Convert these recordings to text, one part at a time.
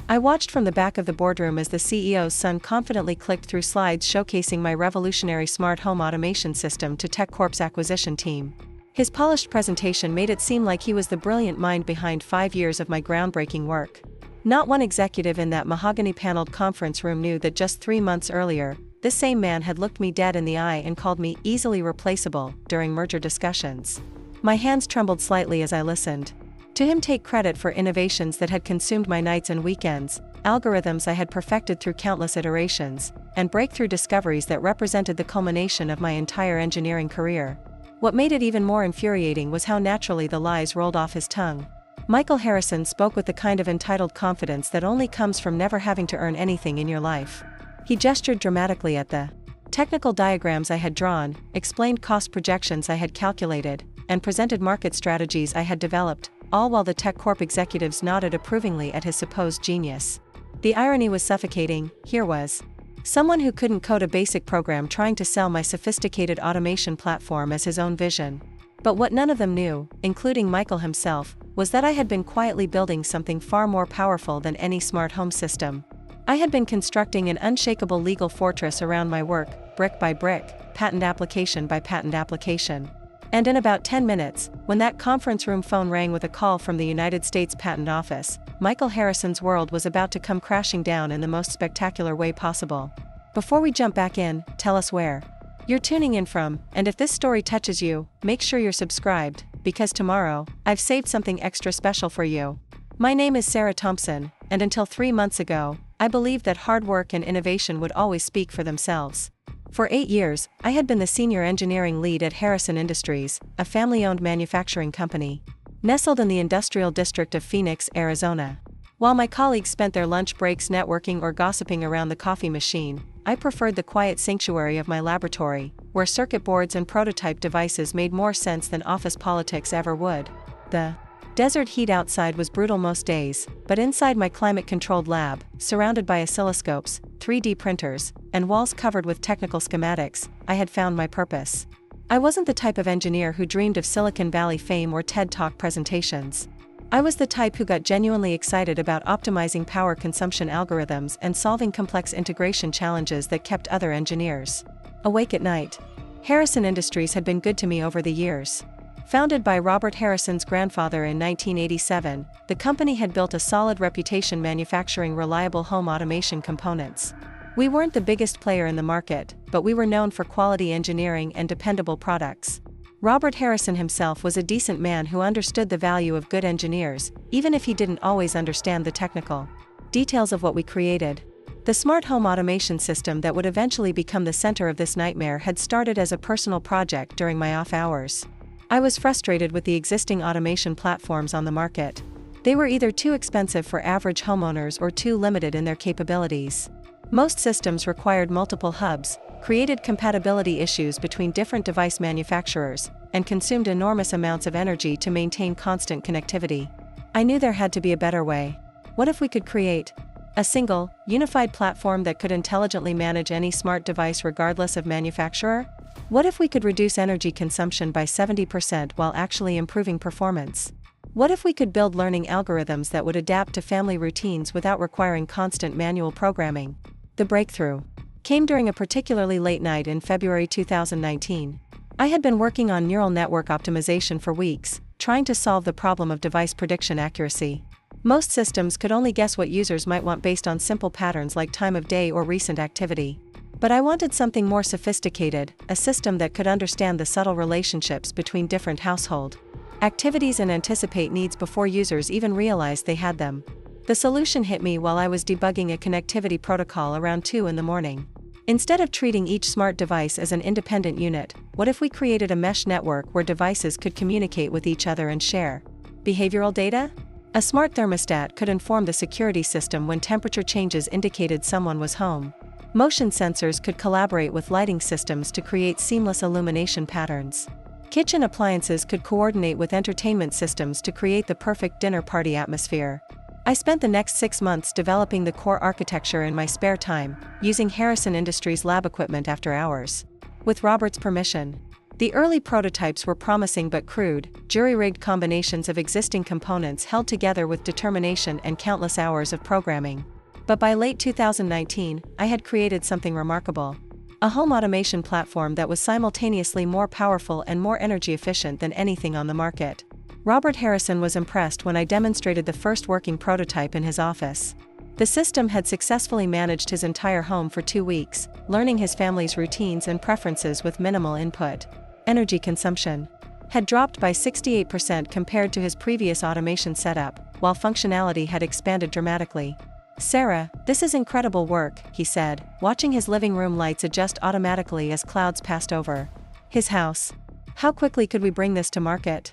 I watched from the back of the boardroom as the CEO's son confidently clicked through slides showcasing my revolutionary smart home automation system to TechCorp's acquisition team. His polished presentation made it seem like he was the brilliant mind behind 5 years of my groundbreaking work. Not one executive in that mahogany-paneled conference room knew that just 3 months earlier, this same man had looked me dead in the eye and called me easily replaceable during merger discussions. My hands trembled slightly as I listened. To him take credit for innovations that had consumed my nights and weekends, algorithms I had perfected through countless iterations, and breakthrough discoveries that represented the culmination of my entire engineering career. What made it even more infuriating was how naturally the lies rolled off his tongue. Michael Harrison spoke with the kind of entitled confidence that only comes from never having to earn anything in your life. He gestured dramatically at the technical diagrams I had drawn, explained cost projections I had calculated, and presented market strategies I had developed, all while the TechCorp executives nodded approvingly at his supposed genius. The irony was suffocating. Here was someone who couldn't code a basic program trying to sell my sophisticated automation platform as his own vision. But what none of them knew, including Michael himself, was that I had been quietly building something far more powerful than any smart home system. I had been constructing an unshakable legal fortress around my work, brick by brick, patent application by patent application. And in about 10 minutes, when that conference room phone rang with a call from the United States Patent Office, Michael Harrison's world was about to come crashing down in the most spectacular way possible. Before we jump back in, tell us where you're tuning in from, and if this story touches you, make sure you're subscribed, because tomorrow, I've saved something extra special for you. My name is Sarah Thompson, and until 3 months ago, I believed that hard work and innovation would always speak for themselves. For 8 years, I had been the senior engineering lead at Harrison Industries, a family-owned manufacturing company, nestled in the industrial district of Phoenix, Arizona. While my colleagues spent their lunch breaks networking or gossiping around the coffee machine, I preferred the quiet sanctuary of my laboratory, where circuit boards and prototype devices made more sense than office politics ever would. The desert heat outside was brutal most days, but inside my climate-controlled lab, surrounded by oscilloscopes, 3D printers, and walls covered with technical schematics, I had found my purpose. I wasn't the type of engineer who dreamed of Silicon Valley fame or TED Talk presentations. I was the type who got genuinely excited about optimizing power consumption algorithms and solving complex integration challenges that kept other engineers awake at night. Harrison Industries had been good to me over the years. Founded by Robert Harrison's grandfather in 1987, the company had built a solid reputation manufacturing reliable home automation components. We weren't the biggest player in the market, but we were known for quality engineering and dependable products. Robert Harrison himself was a decent man who understood the value of good engineers, even if he didn't always understand the technical details of what we created. The smart home automation system that would eventually become the center of this nightmare had started as a personal project during my off hours. I was frustrated with the existing automation platforms on the market. They were either too expensive for average homeowners or too limited in their capabilities. Most systems required multiple hubs, created compatibility issues between different device manufacturers, and consumed enormous amounts of energy to maintain constant connectivity. I knew there had to be a better way. What if we could create a single, unified platform that could intelligently manage any smart device regardless of manufacturer? What if we could reduce energy consumption by 70% while actually improving performance? What if we could build learning algorithms that would adapt to family routines without requiring constant manual programming? The breakthrough came during a particularly late night in February 2019. I had been working on neural network optimization for weeks, trying to solve the problem of device prediction accuracy. Most systems could only guess what users might want based on simple patterns like time of day or recent activity. But I wanted something more sophisticated, a system that could understand the subtle relationships between different household activities and anticipate needs before users even realized they had them. The solution hit me while I was debugging a connectivity protocol around 2 a.m. Instead of treating each smart device as an independent unit, what if we created a mesh network where devices could communicate with each other and share behavioral data? A smart thermostat could inform the security system when temperature changes indicated someone was home. Motion sensors could collaborate with lighting systems to create seamless illumination patterns. Kitchen appliances could coordinate with entertainment systems to create the perfect dinner party atmosphere. I spent the next 6 months developing the core architecture in my spare time, using Harrison Industries lab equipment after hours. With Robert's permission, The early prototypes were promising but crude, jury-rigged combinations of existing components held together with determination and countless hours of programming. But by late 2019, I had created something remarkable. A home automation platform that was simultaneously more powerful and more energy efficient than anything on the market. Robert Harrison was impressed when I demonstrated the first working prototype in his office. The system had successfully managed his entire home for 2 weeks, learning his family's routines and preferences with minimal input. Energy consumption had dropped by 68% compared to his previous automation setup, while functionality had expanded dramatically. "Sarah, this is incredible work," he said, watching his living room lights adjust automatically as clouds passed over his house. "How quickly could we bring this to market?"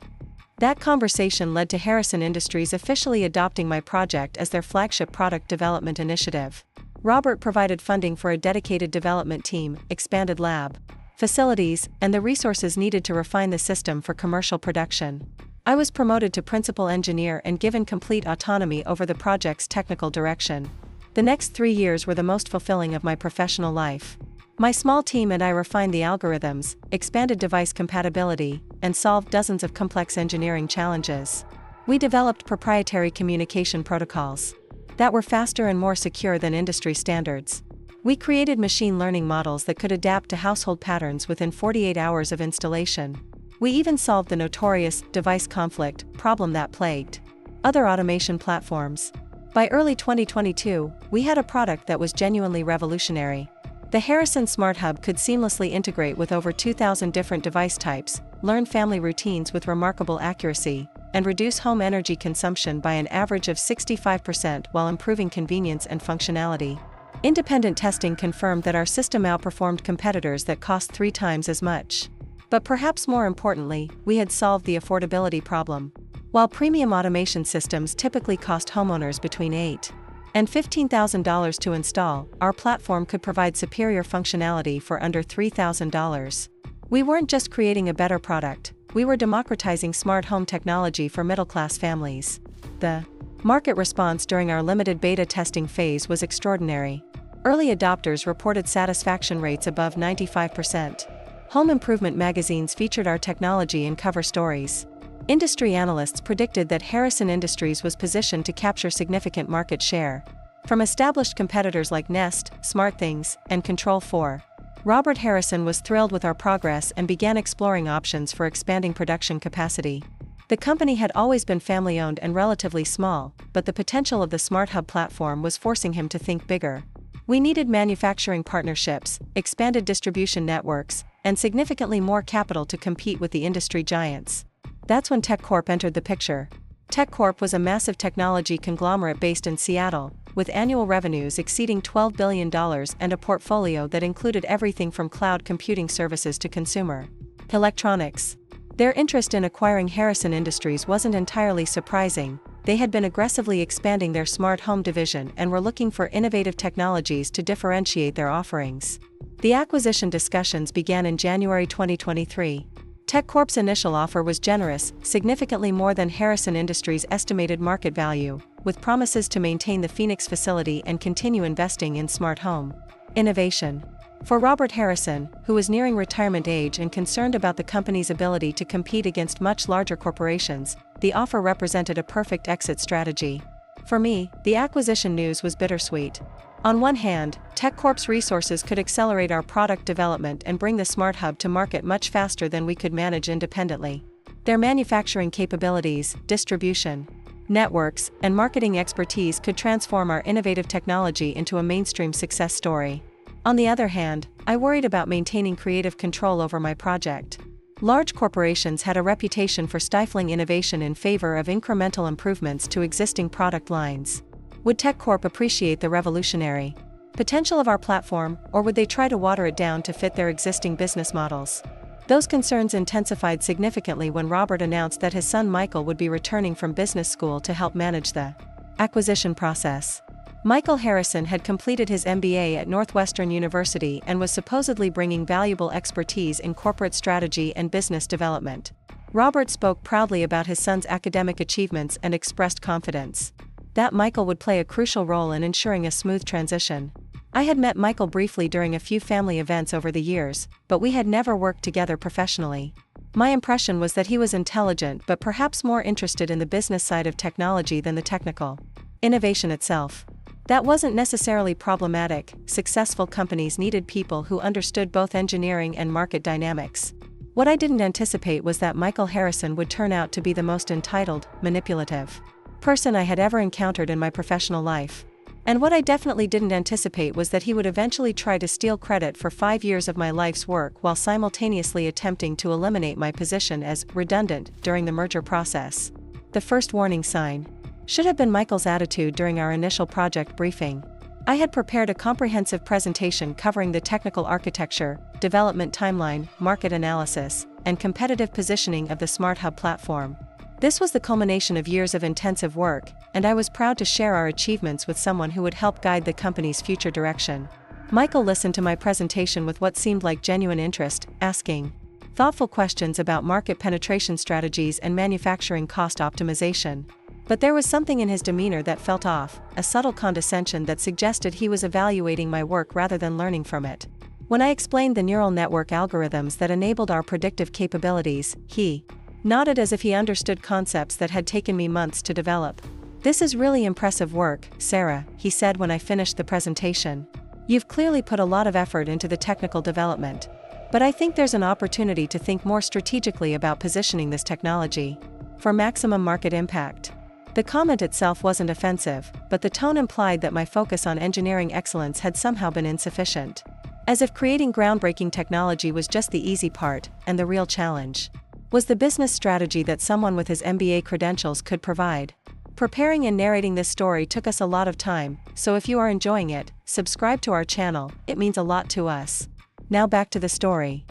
That conversation led to Harrison Industries officially adopting my project as their flagship product development initiative. Robert provided funding for a dedicated development team, expanded lab facilities, and the resources needed to refine the system for commercial production. I was promoted to principal engineer and given complete autonomy over the project's technical direction. The next 3 years were the most fulfilling of my professional life. My small team and I refined the algorithms, expanded device compatibility, and solved dozens of complex engineering challenges. We developed proprietary communication protocols that were faster and more secure than industry standards. We created machine learning models that could adapt to household patterns within 48 hours of installation. We even solved the notorious device conflict problem that plagued other automation platforms. By early 2022, we had a product that was genuinely revolutionary. The Harrison Smart Hub could seamlessly integrate with over 2,000 different device types, learn family routines with remarkable accuracy, and reduce home energy consumption by an average of 65% while improving convenience and functionality. Independent testing confirmed that our system outperformed competitors that cost 3 times as much. But perhaps more importantly, we had solved the affordability problem. While premium automation systems typically cost homeowners between $8,000 and $15,000 to install, our platform could provide superior functionality for under $3,000. We weren't just creating a better product, we were democratizing smart home technology for middle-class families. The market response during our limited beta testing phase was extraordinary. Early adopters reported satisfaction rates above 95%. Home improvement magazines featured our technology in cover stories. Industry analysts predicted that Harrison Industries was positioned to capture significant market share from established competitors like Nest, SmartThings, and Control4. Robert Harrison was thrilled with our progress and began exploring options for expanding production capacity. The company had always been family-owned and relatively small, but the potential of the Smart Hub platform was forcing him to think bigger. We needed manufacturing partnerships, expanded distribution networks, and significantly more capital to compete with the industry giants. That's when TechCorp entered the picture. TechCorp was a massive technology conglomerate based in Seattle, with annual revenues exceeding $12 billion and a portfolio that included everything from cloud computing services to consumer electronics. Their interest in acquiring Harrison Industries wasn't entirely surprising. They had been aggressively expanding their smart home division and were looking for innovative technologies to differentiate their offerings. The acquisition discussions began in January 2023. TechCorp's initial offer was generous, significantly more than Harrison Industries' estimated market value, with promises to maintain the Phoenix facility and continue investing in smart home innovation. For Robert Harrison, who was nearing retirement age and concerned about the company's ability to compete against much larger corporations, the offer represented a perfect exit strategy. For me, the acquisition news was bittersweet. On one hand, TechCorp's resources could accelerate our product development and bring the Smart Hub to market much faster than we could manage independently. Their manufacturing capabilities, distribution networks, and marketing expertise could transform our innovative technology into a mainstream success story. On the other hand, I worried about maintaining creative control over my project. Large corporations had a reputation for stifling innovation in favor of incremental improvements to existing product lines. Would TechCorp appreciate the revolutionary potential of our platform, or would they try to water it down to fit their existing business models? Those concerns intensified significantly when Robert announced that his son Michael would be returning from business school to help manage the acquisition process. Michael Harrison had completed his MBA at Northwestern University and was supposedly bringing valuable expertise in corporate strategy and business development. Robert spoke proudly about his son's academic achievements and expressed confidence that Michael would play a crucial role in ensuring a smooth transition. I had met Michael briefly during a few family events over the years, but we had never worked together professionally. My impression was that he was intelligent but perhaps more interested in the business side of technology than the technical innovation itself. That wasn't necessarily problematic. Successful companies needed people who understood both engineering and market dynamics. What I didn't anticipate was that Michael Harrison would turn out to be the most entitled, manipulative person I had ever encountered in my professional life. And what I definitely didn't anticipate was that he would eventually try to steal credit for 5 years of my life's work while simultaneously attempting to eliminate my position as redundant during the merger process. The first warning sign should have been Michael's attitude during our initial project briefing. I had prepared a comprehensive presentation covering the technical architecture, development timeline, market analysis, and competitive positioning of the SmartHub platform. This was the culmination of years of intensive work, and I was proud to share our achievements with someone who would help guide the company's future direction. Michael listened to my presentation with what seemed like genuine interest, asking thoughtful questions about market penetration strategies and manufacturing cost optimization. But there was something in his demeanor that felt off, a subtle condescension that suggested he was evaluating my work rather than learning from it. When I explained the neural network algorithms that enabled our predictive capabilities, he nodded as if he understood concepts that had taken me months to develop. "This is really impressive work, Sarah," he said when I finished the presentation. "You've clearly put a lot of effort into the technical development. But I think there's an opportunity to think more strategically about positioning this technology for maximum market impact." The comment itself wasn't offensive, but the tone implied that my focus on engineering excellence had somehow been insufficient. As if creating groundbreaking technology was just the easy part, and the real challenge was the business strategy that someone with his MBA credentials could provide. Preparing and narrating this story took us a lot of time, so if you are enjoying it, subscribe to our channel, it means a lot to us. Now back to the story.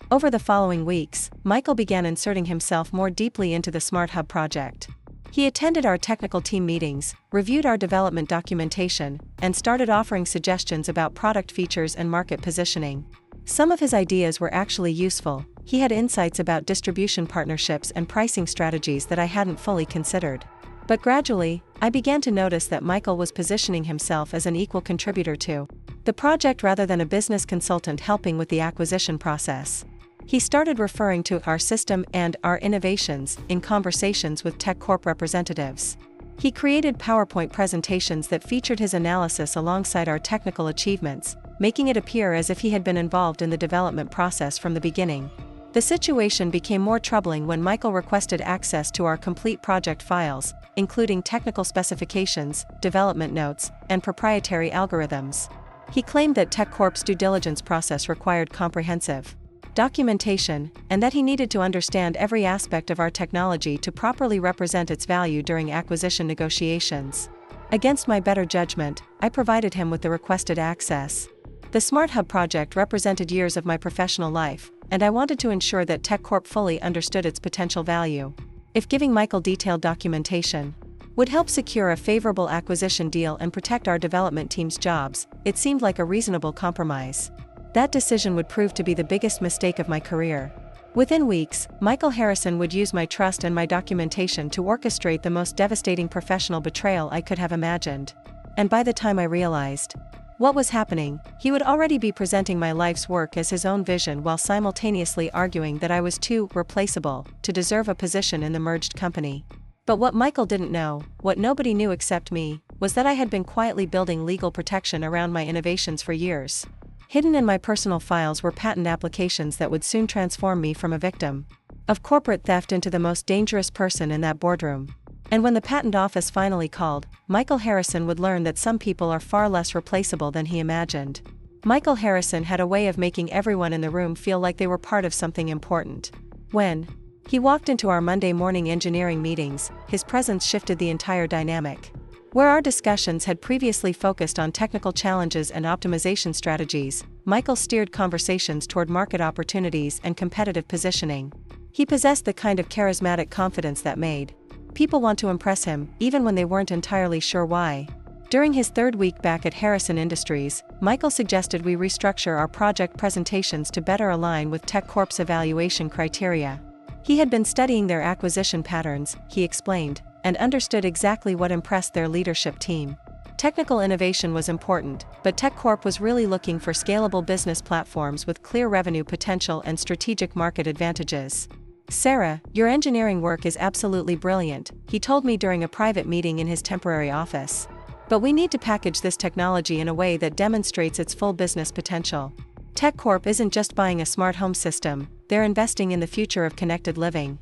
Over the following weeks, Michael began inserting himself more deeply into the SmartHub project. He attended our technical team meetings, reviewed our development documentation, and started offering suggestions about product features and market positioning. Some of his ideas were actually useful. He had insights about distribution partnerships and pricing strategies that I hadn't fully considered. But gradually, I began to notice that Michael was positioning himself as an equal contributor to the project rather than a business consultant helping with the acquisition process. He started referring to our system and our innovations in conversations with TechCorp representatives. He created PowerPoint presentations that featured his analysis alongside our technical achievements, making it appear as if he had been involved in the development process from the beginning. The situation became more troubling when Michael requested access to our complete project files, including technical specifications, development notes, and proprietary algorithms. He claimed that TechCorp's due diligence process required comprehensive documentation, and that he needed to understand every aspect of our technology to properly represent its value during acquisition negotiations. Against my better judgment, I provided him with the requested access. The SmartHub project represented years of my professional life, and I wanted to ensure that TechCorp fully understood its potential value. If giving Michael detailed documentation would help secure a favorable acquisition deal and protect our development team's jobs, it seemed like a reasonable compromise. That decision would prove to be the biggest mistake of my career. Within weeks, Michael Harrison would use my trust and my documentation to orchestrate the most devastating professional betrayal I could have imagined. And by the time I realized what was happening, he would already be presenting my life's work as his own vision while simultaneously arguing that I was too replaceable to deserve a position in the merged company. But what Michael didn't know, what nobody knew except me, was that I had been quietly building legal protection around my innovations for years. Hidden in my personal files were patent applications that would soon transform me from a victim of corporate theft into the most dangerous person in that boardroom. And when the patent office finally called, Michael Harrison would learn that some people are far less replaceable than he imagined. Michael Harrison had a way of making everyone in the room feel like they were part of something important. When he walked into our Monday morning engineering meetings, his presence shifted the entire dynamic. Where our discussions had previously focused on technical challenges and optimization strategies, Michael steered conversations toward market opportunities and competitive positioning. He possessed the kind of charismatic confidence that made people want to impress him, even when they weren't entirely sure why. During his third week back at Harrison Industries, Michael suggested we restructure our project presentations to better align with TechCorp's evaluation criteria. He had been studying their acquisition patterns, he explained, and understood exactly what impressed their leadership team. Technical innovation was important, but TechCorp was really looking for scalable business platforms with clear revenue potential and strategic market advantages. "Sarah, your engineering work is absolutely brilliant," he told me during a private meeting in his temporary office. "But we need to package this technology in a way that demonstrates its full business potential. TechCorp isn't just buying a smart home system, they're investing in the future of connected living."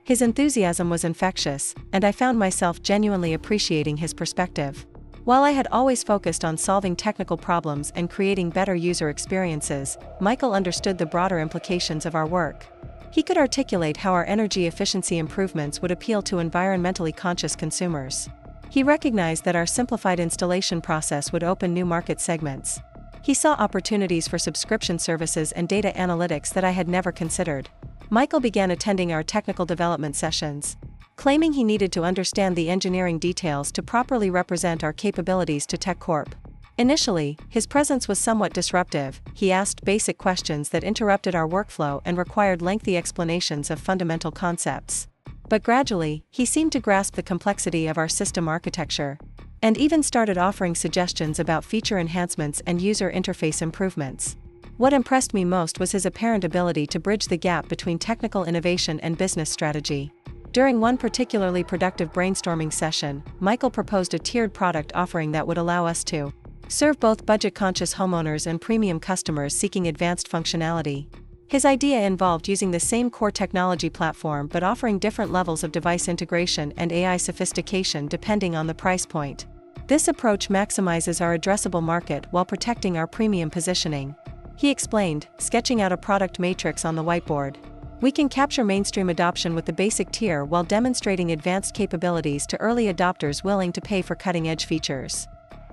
His enthusiasm was infectious, and I found myself genuinely appreciating his perspective. While I had always focused on solving technical problems and creating better user experiences, Michael understood the broader implications of our work. He could articulate how our energy efficiency improvements would appeal to environmentally conscious consumers. He recognized that our simplified installation process would open new market segments. He saw opportunities for subscription services and data analytics that I had never considered. Michael began attending our technical development sessions, claiming he needed to understand the engineering details to properly represent our capabilities to TechCorp. Initially, his presence was somewhat disruptive. He asked basic questions that interrupted our workflow and required lengthy explanations of fundamental concepts. But gradually, he seemed to grasp the complexity of our system architecture, and even started offering suggestions about feature enhancements and user interface improvements. What impressed me most was his apparent ability to bridge the gap between technical innovation and business strategy. During one particularly productive brainstorming session, Michael proposed a tiered product offering that would allow us to serve both budget-conscious homeowners and premium customers seeking advanced functionality. His idea involved using the same core technology platform but offering different levels of device integration and AI sophistication depending on the price point. This approach maximizes our addressable market while protecting our premium positioning. He explained, sketching out a product matrix on the whiteboard. "We can capture mainstream adoption with the basic tier while demonstrating advanced capabilities to early adopters willing to pay for cutting-edge features."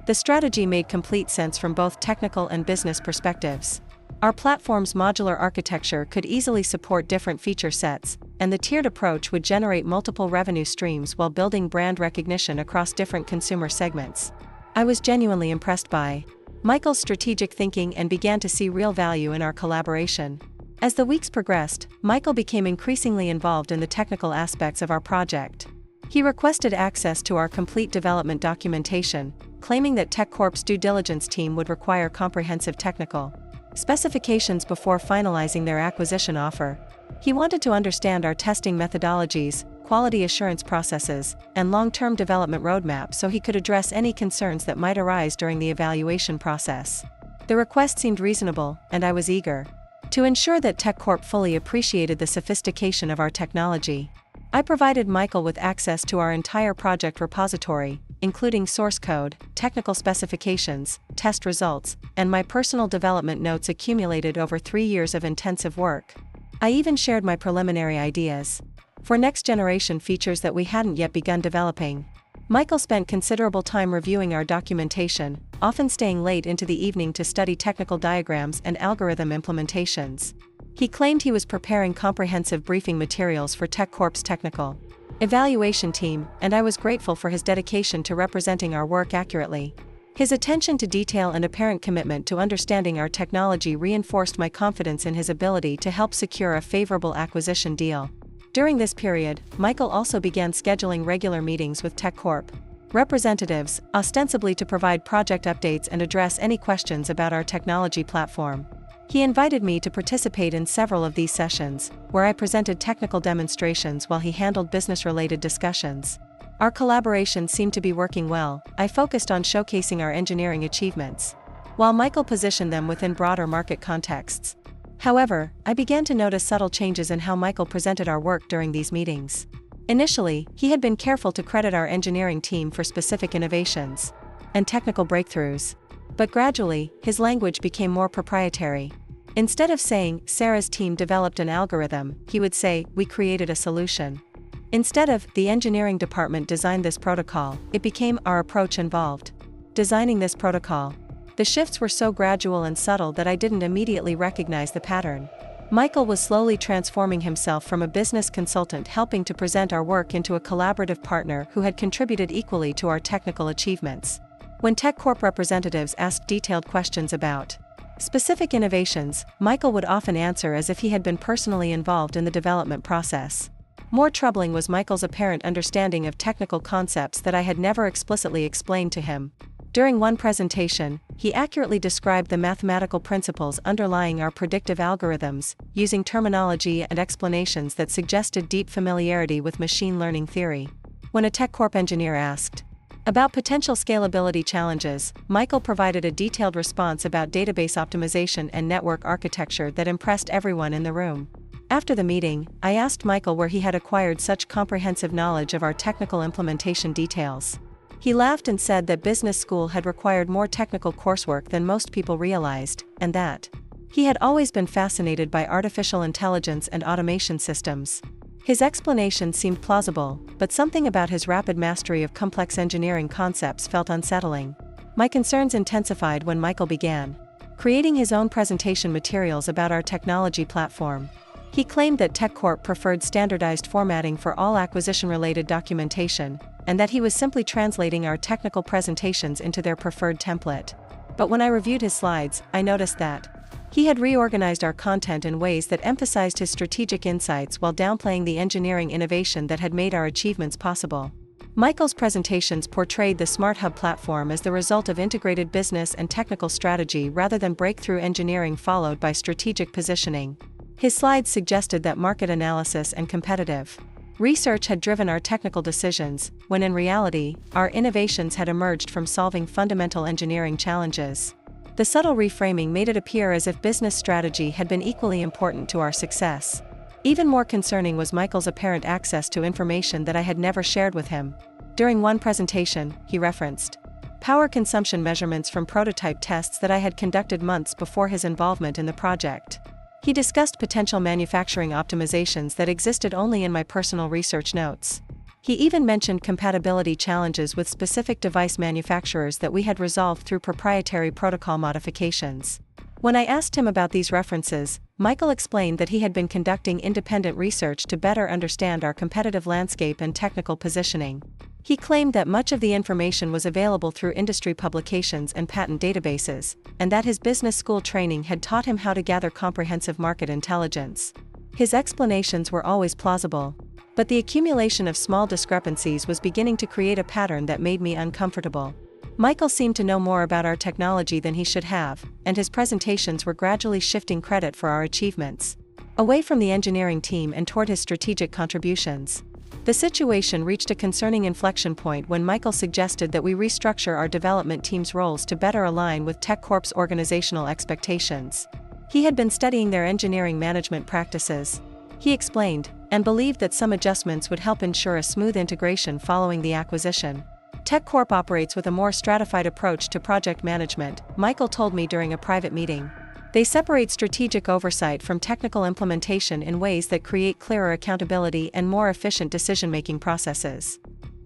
The strategy made complete sense from both technical and business perspectives. Our platform's modular architecture could easily support different feature sets, and the tiered approach would generate multiple revenue streams while building brand recognition across different consumer segments. I was genuinely impressed by Michael's strategic thinking and began to see real value in our collaboration. As the weeks progressed, Michael became increasingly involved in the technical aspects of our project. He requested access to our complete development documentation, claiming that TechCorp's due diligence team would require comprehensive technical specifications before finalizing their acquisition offer. He wanted to understand our testing methodologies, quality assurance processes, and long-term development roadmap so he could address any concerns that might arise during the evaluation process. The request seemed reasonable, and I was eager to ensure that TechCorp fully appreciated the sophistication of our technology. I provided Michael with access to our entire project repository, including source code, technical specifications, test results, and my personal development notes accumulated over 3 years of intensive work. I even shared my preliminary ideas for next-generation features that we hadn't yet begun developing. Michael spent considerable time reviewing our documentation, often staying late into the evening to study technical diagrams and algorithm implementations. He claimed he was preparing comprehensive briefing materials for TechCorp's technical evaluation team, and I was grateful for his dedication to representing our work accurately. His attention to detail and apparent commitment to understanding our technology reinforced my confidence in his ability to help secure a favorable acquisition deal. During this period, Michael also began scheduling regular meetings with TechCorp representatives, ostensibly to provide project updates and address any questions about our technology platform. He invited me to participate in several of these sessions, where I presented technical demonstrations while he handled business-related discussions. Our collaboration seemed to be working well. I focused on showcasing our engineering achievements, while Michael positioned them within broader market contexts. However, I began to notice subtle changes in how Michael presented our work during these meetings. Initially, he had been careful to credit our engineering team for specific innovations and technical breakthroughs. But gradually, his language became more proprietary. Instead of saying, "Sarah's team developed an algorithm," he would say, "We created a solution." Instead of, "The engineering department designed this protocol," it became, "Our approach involved designing this protocol." The shifts were so gradual and subtle that I didn't immediately recognize the pattern. Michael was slowly transforming himself from a business consultant helping to present our work into a collaborative partner who had contributed equally to our technical achievements. When TechCorp representatives asked detailed questions about specific innovations, Michael would often answer as if he had been personally involved in the development process. More troubling was Michael's apparent understanding of technical concepts that I had never explicitly explained to him. During one presentation, he accurately described the mathematical principles underlying our predictive algorithms, using terminology and explanations that suggested deep familiarity with machine learning theory. When a TechCorp engineer asked about potential scalability challenges, Michael provided a detailed response about database optimization and network architecture that impressed everyone in the room. After the meeting, I asked Michael where he had acquired such comprehensive knowledge of our technical implementation details. He laughed and said that business school had required more technical coursework than most people realized, and that he had always been fascinated by artificial intelligence and automation systems. His explanation seemed plausible, but something about his rapid mastery of complex engineering concepts felt unsettling. My concerns intensified when Michael began creating his own presentation materials about our technology platform. He claimed that TechCorp preferred standardized formatting for all acquisition-related documentation, and that he was simply translating our technical presentations into their preferred template. But when I reviewed his slides, I noticed that he had reorganized our content in ways that emphasized his strategic insights while downplaying the engineering innovation that had made our achievements possible. Michael's presentations portrayed the SmartHub platform as the result of integrated business and technical strategy rather than breakthrough engineering followed by strategic positioning. His slides suggested that market analysis and competitive research had driven our technical decisions, when in reality, our innovations had emerged from solving fundamental engineering challenges. The subtle reframing made it appear as if business strategy had been equally important to our success. Even more concerning was Michael's apparent access to information that I had never shared with him. During one presentation, he referenced power consumption measurements from prototype tests that I had conducted months before his involvement in the project. He discussed potential manufacturing optimizations that existed only in my personal research notes. He even mentioned compatibility challenges with specific device manufacturers that we had resolved through proprietary protocol modifications. When I asked him about these references, Michael explained that he had been conducting independent research to better understand our competitive landscape and technical positioning. He claimed that much of the information was available through industry publications and patent databases, and that his business school training had taught him how to gather comprehensive market intelligence. His explanations were always plausible, but the accumulation of small discrepancies was beginning to create a pattern that made me uncomfortable. Michael seemed to know more about our technology than he should have, and his presentations were gradually shifting credit for our achievements away from the engineering team and toward his strategic contributions. The situation reached a concerning inflection point when Michael suggested that we restructure our development team's roles to better align with TechCorp's organizational expectations. He had been studying their engineering management practices, he explained, and believed that some adjustments would help ensure a smooth integration following the acquisition. TechCorp operates with a more stratified approach to project management, Michael told me during a private meeting. They separate strategic oversight from technical implementation in ways that create clearer accountability and more efficient decision-making processes.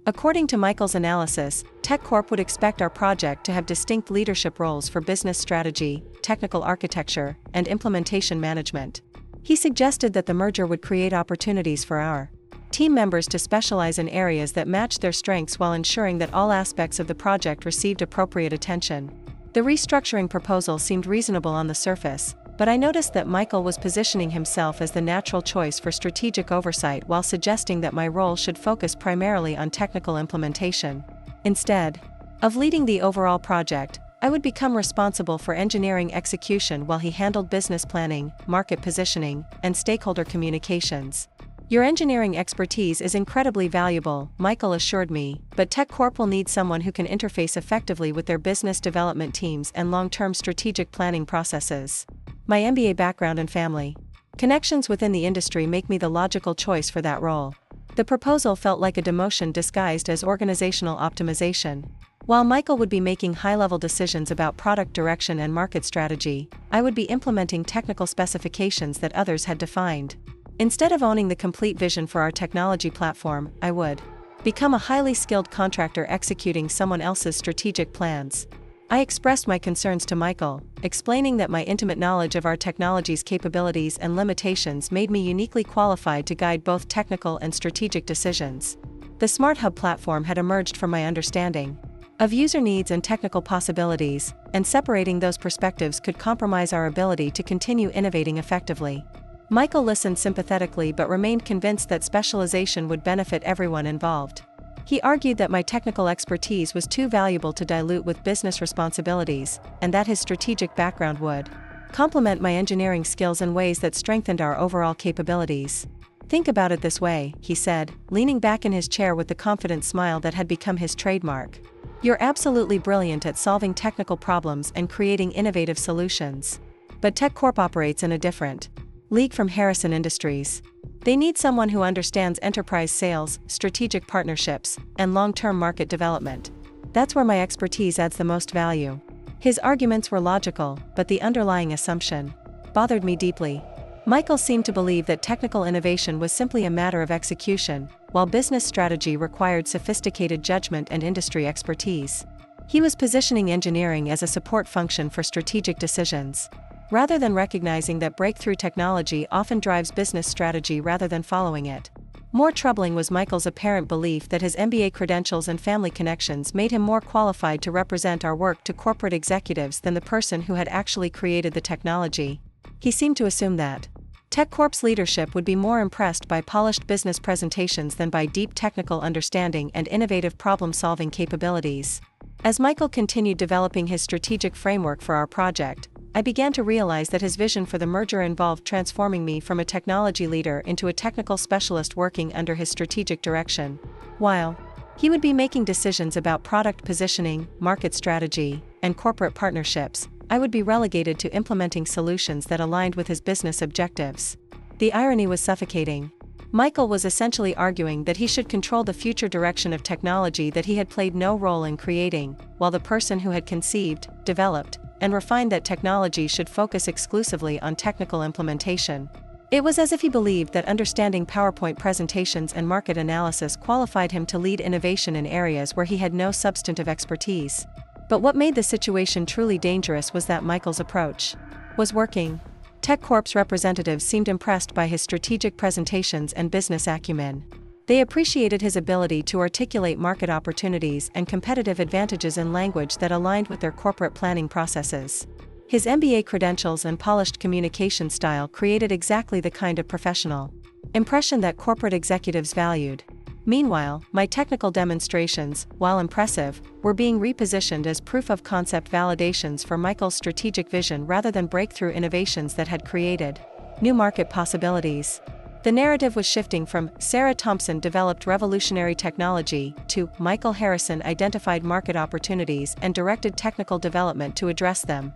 According to Michael's analysis, TechCorp would expect our project to have distinct leadership roles for business strategy, technical architecture, and implementation management. He suggested that the merger would create opportunities for our team members to specialize in areas that matched their strengths while ensuring that all aspects of the project received appropriate attention. The restructuring proposal seemed reasonable on the surface, but I noticed that Michael was positioning himself as the natural choice for strategic oversight while suggesting that my role should focus primarily on technical implementation. Instead of leading the overall project, I would become responsible for engineering execution while he handled business planning, market positioning, and stakeholder communications. Your engineering expertise is incredibly valuable, Michael assured me, but TechCorp will need someone who can interface effectively with their business development teams and long-term strategic planning processes. My MBA background and family connections within the industry make me the logical choice for that role. The proposal felt like a demotion disguised as organizational optimization. While Michael would be making high-level decisions about product direction and market strategy, I would be implementing technical specifications that others had defined. Instead of owning the complete vision for our technology platform, I would become a highly skilled contractor executing someone else's strategic plans. I expressed my concerns to Michael, explaining that my intimate knowledge of our technology's capabilities and limitations made me uniquely qualified to guide both technical and strategic decisions. The SmartHub platform had emerged from my understanding of user needs and technical possibilities, and separating those perspectives could compromise our ability to continue innovating effectively. Michael listened sympathetically but remained convinced that specialization would benefit everyone involved. He argued that my technical expertise was too valuable to dilute with business responsibilities, and that his strategic background would complement my engineering skills in ways that strengthened our overall capabilities. "Think about it this way," he said, leaning back in his chair with the confident smile that had become his trademark. "You're absolutely brilliant at solving technical problems and creating innovative solutions. But TechCorp operates in a different league from Harrison Industries. They need someone who understands enterprise sales, strategic partnerships, and long-term market development. That's where my expertise adds the most value." His arguments were logical, but the underlying assumption bothered me deeply. Michael seemed to believe that technical innovation was simply a matter of execution, while business strategy required sophisticated judgment and industry expertise. He was positioning engineering as a support function for strategic decisions, rather than recognizing that breakthrough technology often drives business strategy rather than following it. More troubling was Michael's apparent belief that his MBA credentials and family connections made him more qualified to represent our work to corporate executives than the person who had actually created the technology. He seemed to assume that TechCorp's leadership would be more impressed by polished business presentations than by deep technical understanding and innovative problem-solving capabilities. As Michael continued developing his strategic framework for our project, I began to realize that his vision for the merger involved transforming me from a technology leader into a technical specialist working under his strategic direction. While he would be making decisions about product positioning, market strategy, and corporate partnerships, I would be relegated to implementing solutions that aligned with his business objectives. The irony was suffocating. Michael was essentially arguing that he should control the future direction of technology that he had played no role in creating, while the person who had conceived, developed, and refined that technology should focus exclusively on technical implementation. It was as if he believed that understanding PowerPoint presentations and market analysis qualified him to lead innovation in areas where he had no substantive expertise. But what made the situation truly dangerous was that Michael's approach was working. TechCorp's representatives seemed impressed by his strategic presentations and business acumen. They appreciated his ability to articulate market opportunities and competitive advantages in language that aligned with their corporate planning processes. His MBA credentials and polished communication style created exactly the kind of professional impression that corporate executives valued. Meanwhile, my technical demonstrations, while impressive, were being repositioned as proof-of-concept validations for Michael's strategic vision rather than breakthrough innovations that had created new market possibilities. The narrative was shifting from "Sarah Thompson developed revolutionary technology" to "Michael Harrison identified market opportunities and directed technical development to address them."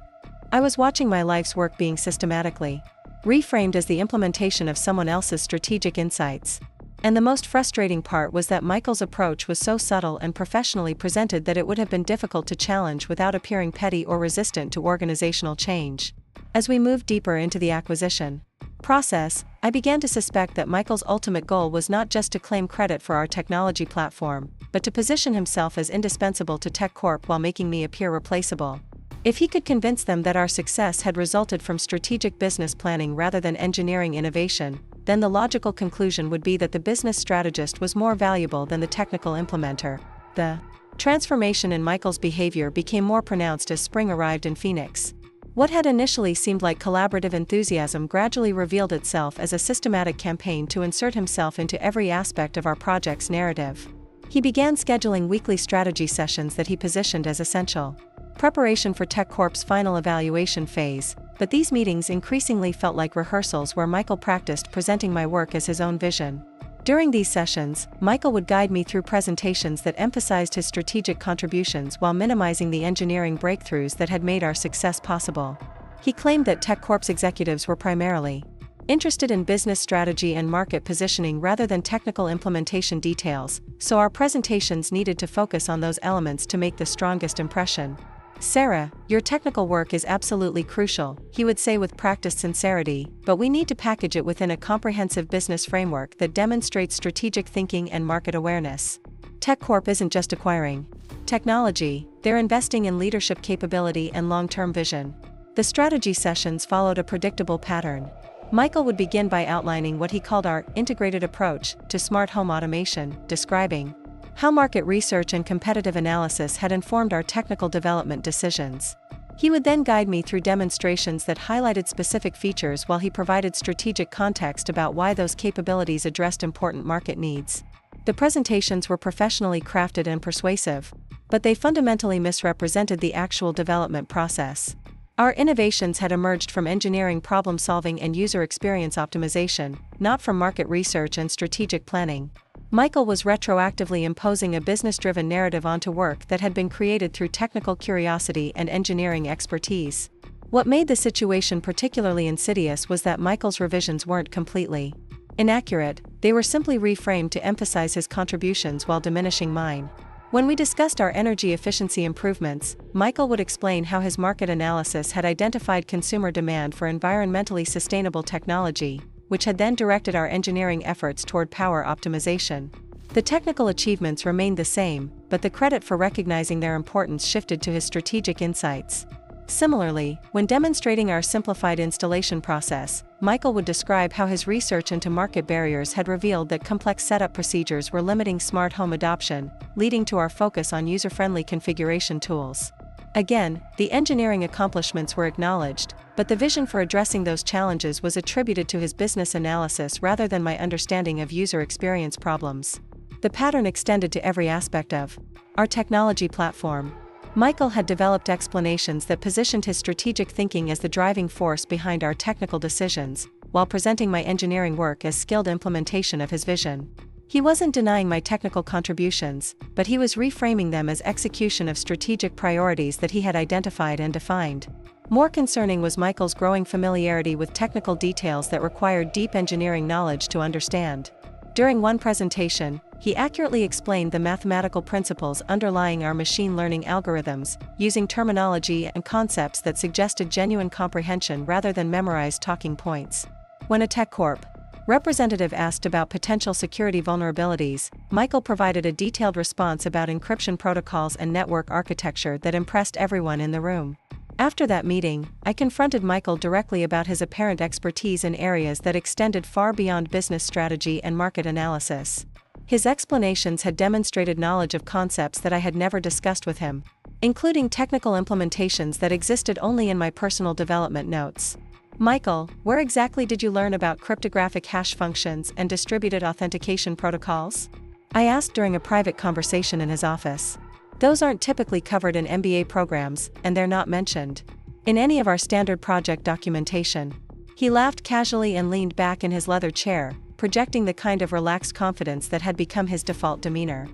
I was watching my life's work being systematically reframed as the implementation of someone else's strategic insights. And the most frustrating part was that Michael's approach was so subtle and professionally presented that it would have been difficult to challenge without appearing petty or resistant to organizational change. As we moved deeper into the acquisition process, I began to suspect that Michael's ultimate goal was not just to claim credit for our technology platform, but to position himself as indispensable to TechCorp while making me appear replaceable. If he could convince them that our success had resulted from strategic business planning rather than engineering innovation, then the logical conclusion would be that the business strategist was more valuable than the technical implementer. The transformation in Michael's behavior became more pronounced as spring arrived in Phoenix. What had initially seemed like collaborative enthusiasm gradually revealed itself as a systematic campaign to insert himself into every aspect of our project's narrative. He began scheduling weekly strategy sessions that he positioned as essential preparation for TechCorp's final evaluation phase, but these meetings increasingly felt like rehearsals where Michael practiced presenting my work as his own vision. During these sessions, Michael would guide me through presentations that emphasized his strategic contributions while minimizing the engineering breakthroughs that had made our success possible. He claimed that TechCorp's executives were primarily interested in business strategy and market positioning rather than technical implementation details, so our presentations needed to focus on those elements to make the strongest impression. "Sarah, your technical work is absolutely crucial," he would say with practiced sincerity, "but we need to package it within a comprehensive business framework that demonstrates strategic thinking and market awareness. TechCorp isn't just acquiring technology, they're investing in leadership capability and long-term vision." The strategy sessions followed a predictable pattern. Michael would begin by outlining what he called our integrated approach to smart home automation, describing how market research and competitive analysis had informed our technical development decisions. He would then guide me through demonstrations that highlighted specific features while he provided strategic context about why those capabilities addressed important market needs. The presentations were professionally crafted and persuasive, but they fundamentally misrepresented the actual development process. Our innovations had emerged from engineering problem-solving and user experience optimization, not from market research and strategic planning. Michael was retroactively imposing a business-driven narrative onto work that had been created through technical curiosity and engineering expertise. What made the situation particularly insidious was that Michael's revisions weren't completely inaccurate, they were simply reframed to emphasize his contributions while diminishing mine. When we discussed our energy efficiency improvements, Michael would explain how his market analysis had identified consumer demand for environmentally sustainable technology, which had then directed our engineering efforts toward power optimization. The technical achievements remained the same, but the credit for recognizing their importance shifted to his strategic insights. Similarly, when demonstrating our simplified installation process, Michael would describe how his research into market barriers had revealed that complex setup procedures were limiting smart home adoption, leading to our focus on user-friendly configuration tools. Again, the engineering accomplishments were acknowledged, but the vision for addressing those challenges was attributed to his business analysis rather than my understanding of user experience problems. The pattern extended to every aspect of our technology platform. Michael had developed explanations that positioned his strategic thinking as the driving force behind our technical decisions, while presenting my engineering work as skilled implementation of his vision. He wasn't denying my technical contributions, but he was reframing them as execution of strategic priorities that he had identified and defined. More concerning was Michael's growing familiarity with technical details that required deep engineering knowledge to understand. During one presentation, he accurately explained the mathematical principles underlying our machine learning algorithms, using terminology and concepts that suggested genuine comprehension rather than memorized talking points. When a TechCorp representative asked about potential security vulnerabilities, Michael provided a detailed response about encryption protocols and network architecture that impressed everyone in the room. After that meeting, I confronted Michael directly about his apparent expertise in areas that extended far beyond business strategy and market analysis. His explanations had demonstrated knowledge of concepts that I had never discussed with him, including technical implementations that existed only in my personal development notes. Michael, where exactly did you learn about cryptographic hash functions and distributed authentication protocols? I asked during a private conversation in his office. Those aren't typically covered in MBA programs, and they're not mentioned in any of our standard project documentation. He laughed casually and leaned back in his leather chair, projecting the kind of relaxed confidence that had become his default demeanor.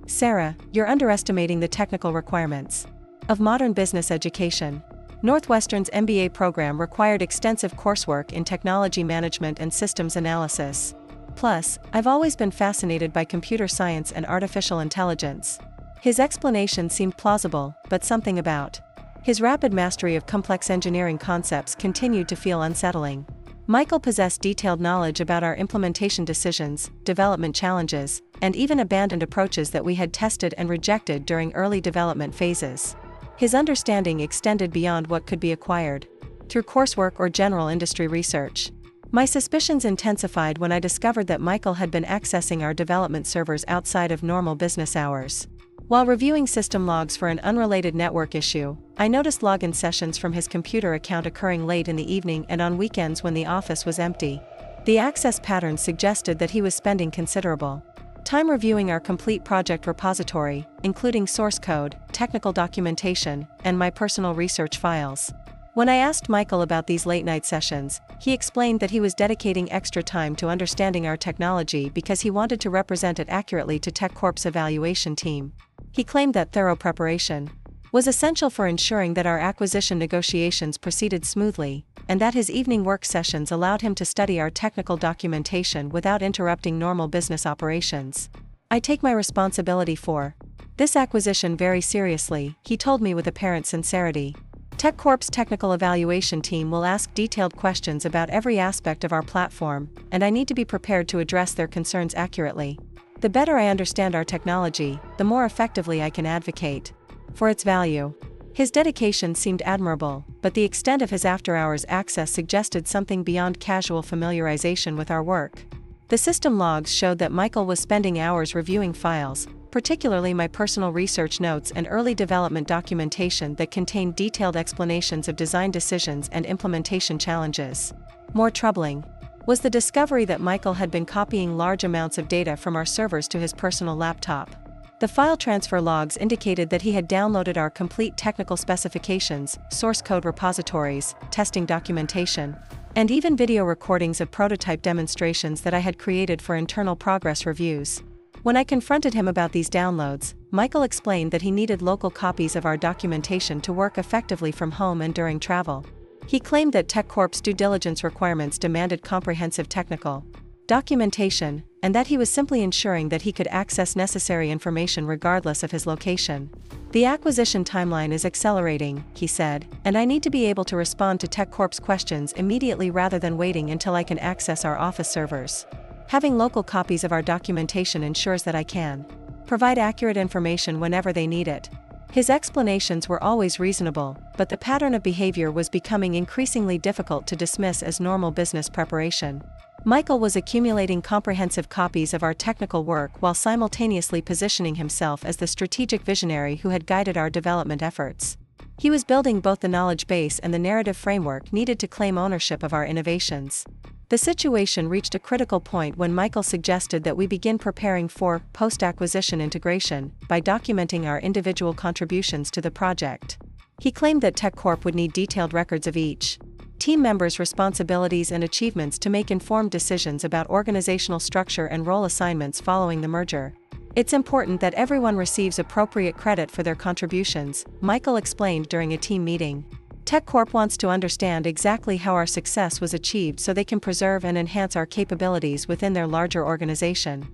Sarah, you're underestimating the technical requirements of modern business education. Northwestern's MBA program required extensive coursework in technology management and systems analysis. Plus, I've always been fascinated by computer science and artificial intelligence. His explanation seemed plausible, but something about his rapid mastery of complex engineering concepts continued to feel unsettling. Michael possessed detailed knowledge about our implementation decisions, development challenges, and even abandoned approaches that we had tested and rejected during early development phases. His understanding extended beyond what could be acquired through coursework or general industry research. My suspicions intensified when I discovered that Michael had been accessing our development servers outside of normal business hours. While reviewing system logs for an unrelated network issue, I noticed login sessions from his computer account occurring late in the evening and on weekends when the office was empty. The access patterns suggested that he was spending considerable time reviewing our complete project repository, including source code, technical documentation, and my personal research files. When I asked Michael about these late-night sessions, he explained that he was dedicating extra time to understanding our technology because he wanted to represent it accurately to TechCorp's evaluation team. He claimed that thorough preparation was essential for ensuring that our acquisition negotiations proceeded smoothly, and that his evening work sessions allowed him to study our technical documentation without interrupting normal business operations. I take my responsibility for this acquisition very seriously, he told me with apparent sincerity. TechCorp's technical evaluation team will ask detailed questions about every aspect of our platform, and I need to be prepared to address their concerns accurately. The better I understand our technology, the more effectively I can advocate for its value. His dedication seemed admirable, but the extent of his after-hours access suggested something beyond casual familiarization with our work. The system logs showed that Michael was spending hours reviewing files, particularly my personal research notes and early development documentation that contained detailed explanations of design decisions and implementation challenges. More troubling was the discovery that Michael had been copying large amounts of data from our servers to his personal laptop. The file transfer logs indicated that he had downloaded our complete technical specifications, source code repositories, testing documentation, and even video recordings of prototype demonstrations that I had created for internal progress reviews. When I confronted him about these downloads, Michael explained that he needed local copies of our documentation to work effectively from home and during travel. He claimed that TechCorp's due diligence requirements demanded comprehensive technical documentation, and that he was simply ensuring that he could access necessary information regardless of his location. The acquisition timeline is accelerating, he said, and I need to be able to respond to TechCorp's questions immediately rather than waiting until I can access our office servers. Having local copies of our documentation ensures that I can provide accurate information whenever they need it. His explanations were always reasonable, but the pattern of behavior was becoming increasingly difficult to dismiss as normal business preparation. Michael was accumulating comprehensive copies of our technical work while simultaneously positioning himself as the strategic visionary who had guided our development efforts. He was building both the knowledge base and the narrative framework needed to claim ownership of our innovations. The situation reached a critical point when Michael suggested that we begin preparing for post-acquisition integration by documenting our individual contributions to the project. He claimed that TechCorp would need detailed records of each team members' responsibilities and achievements to make informed decisions about organizational structure and role assignments following the merger. It's important that everyone receives appropriate credit for their contributions, Michael explained during a team meeting. TechCorp wants to understand exactly how our success was achieved so they can preserve and enhance our capabilities within their larger organization.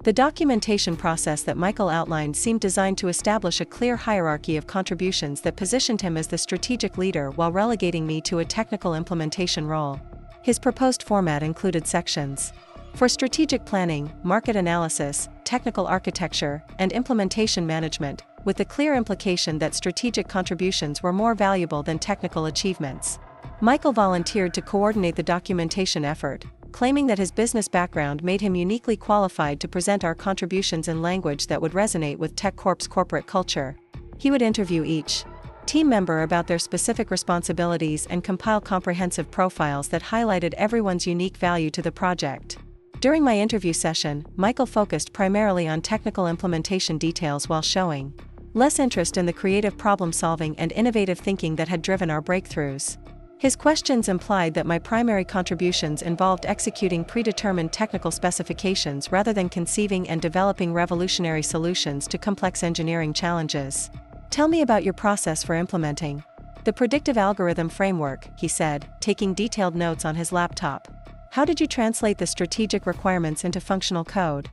The documentation process that Michael outlined seemed designed to establish a clear hierarchy of contributions that positioned him as the strategic leader while relegating me to a technical implementation role. His proposed format included sections for strategic planning, market analysis, technical architecture, and implementation management, with the clear implication that strategic contributions were more valuable than technical achievements. Michael volunteered to coordinate the documentation effort, claiming that his business background made him uniquely qualified to present our contributions in language that would resonate with TechCorp's corporate culture. He would interview each team member about their specific responsibilities and compile comprehensive profiles that highlighted everyone's unique value to the project. During my interview session, Michael focused primarily on technical implementation details while showing less interest in the creative problem-solving and innovative thinking that had driven our breakthroughs. His questions implied that my primary contributions involved executing predetermined technical specifications rather than conceiving and developing revolutionary solutions to complex engineering challenges. Tell me about your process for implementing the predictive algorithm framework, he said, taking detailed notes on his laptop. How did you translate the strategic requirements into functional code?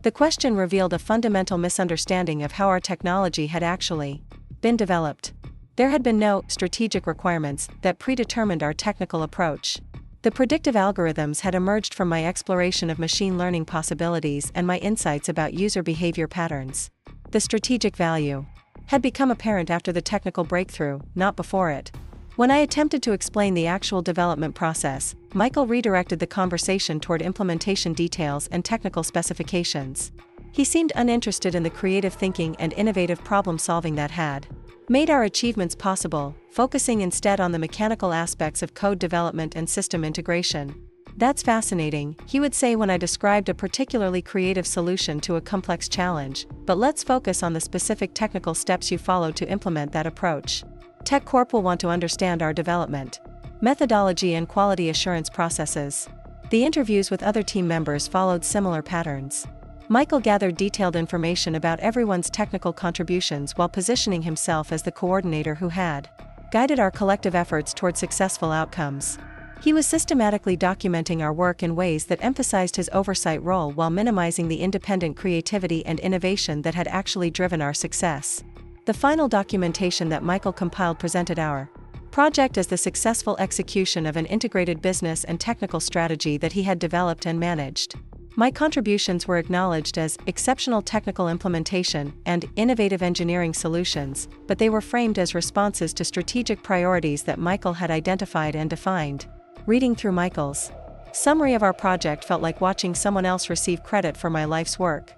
The question revealed a fundamental misunderstanding of how our technology had actually been developed. There had been no strategic requirements that predetermined our technical approach. The predictive algorithms had emerged from my exploration of machine learning possibilities and my insights about user behavior patterns. The strategic value had become apparent after the technical breakthrough, not before it. When I attempted to explain the actual development process, Michael redirected the conversation toward implementation details and technical specifications. He seemed uninterested in the creative thinking and innovative problem-solving that had made our achievements possible, focusing instead on the mechanical aspects of code development and system integration. That's fascinating, he would say when I described a particularly creative solution to a complex challenge, but let's focus on the specific technical steps you followed to implement that approach. TechCorp will want to understand our development methodology and quality assurance processes. The interviews with other team members followed similar patterns. Michael gathered detailed information about everyone's technical contributions while positioning himself as the coordinator who had guided our collective efforts toward successful outcomes. He was systematically documenting our work in ways that emphasized his oversight role while minimizing the independent creativity and innovation that had actually driven our success. The final documentation that Michael compiled presented our project as the successful execution of an integrated business and technical strategy that he had developed and managed. My contributions were acknowledged as exceptional technical implementation and innovative engineering solutions, but they were framed as responses to strategic priorities that Michael had identified and defined. Reading through Michael's summary of our project felt like watching someone else receive credit for my life's work.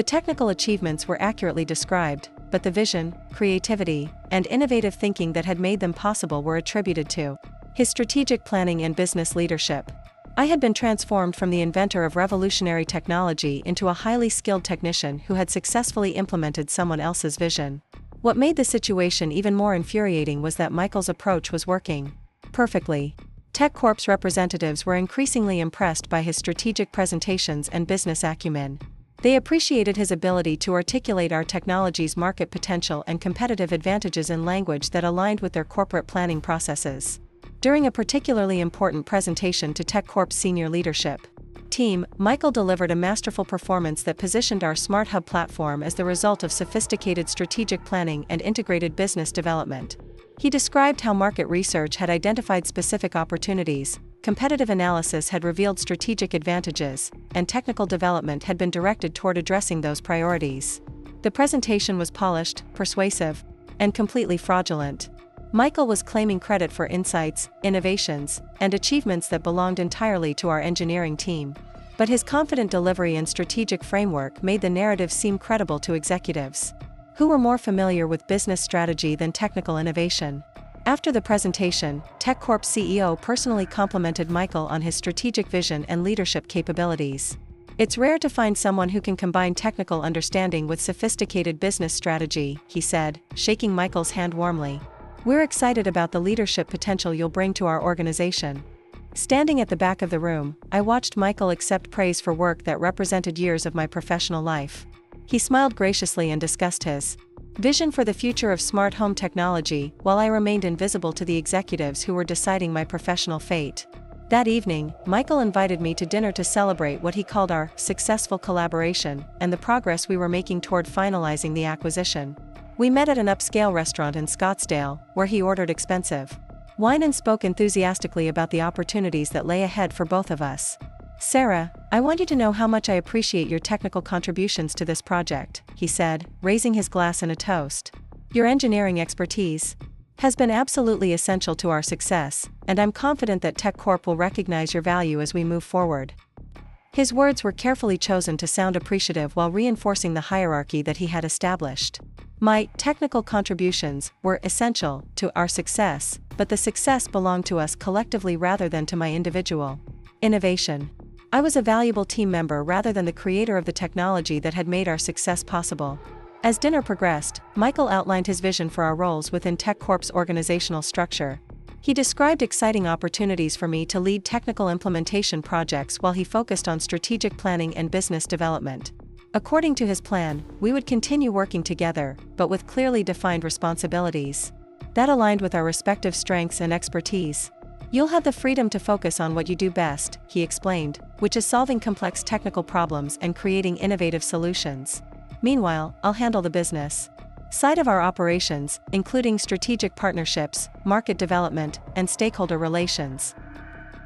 The technical achievements were accurately described, but the vision, creativity, and innovative thinking that had made them possible were attributed to his strategic planning and business leadership. I had been transformed from the inventor of revolutionary technology into a highly skilled technician who had successfully implemented someone else's vision. What made the situation even more infuriating was that Michael's approach was working perfectly. TechCorp's representatives were increasingly impressed by his strategic presentations and business acumen. They appreciated his ability to articulate our technology's market potential and competitive advantages in language that aligned with their corporate planning processes. During a particularly important presentation to TechCorp's senior leadership team, Michael delivered a masterful performance that positioned our Smart Hub platform as the result of sophisticated strategic planning and integrated business development. He described how market research had identified specific opportunities, competitive analysis had revealed strategic advantages, and technical development had been directed toward addressing those priorities. The presentation was polished, persuasive, and completely fraudulent. Michael was claiming credit for insights, innovations, and achievements that belonged entirely to our engineering team. But his confident delivery and strategic framework made the narrative seem credible to executives who were more familiar with business strategy than technical innovation. After the presentation, TechCorp's CEO personally complimented Michael on his strategic vision and leadership capabilities. "It's rare to find someone who can combine technical understanding with sophisticated business strategy," he said, shaking Michael's hand warmly. "We're excited about the leadership potential you'll bring to our organization." Standing at the back of the room, I watched Michael accept praise for work that represented years of my professional life. He smiled graciously and discussed his vision for the future of smart home technology, while I remained invisible to the executives who were deciding my professional fate. That evening, Michael invited me to dinner to celebrate what he called our successful collaboration and the progress we were making toward finalizing the acquisition. We met at an upscale restaurant in Scottsdale, where he ordered expensive wine and spoke enthusiastically about the opportunities that lay ahead for both of us. "Sarah, I want you to know how much I appreciate your technical contributions to this project," he said, raising his glass in a toast. "Your engineering expertise has been absolutely essential to our success, and I'm confident that TechCorp will recognize your value as we move forward." His words were carefully chosen to sound appreciative while reinforcing the hierarchy that he had established. My technical contributions were essential to our success, but the success belonged to us collectively rather than to my individual innovation. I was a valuable team member rather than the creator of the technology that had made our success possible. As dinner progressed, Michael outlined his vision for our roles within TechCorp's organizational structure. He described exciting opportunities for me to lead technical implementation projects while he focused on strategic planning and business development. According to his plan, we would continue working together, but with clearly defined responsibilities that aligned with our respective strengths and expertise. "You'll have the freedom to focus on what you do best," he explained, "which is solving complex technical problems and creating innovative solutions. Meanwhile, I'll handle the business side of our operations, including strategic partnerships, market development, and stakeholder relations."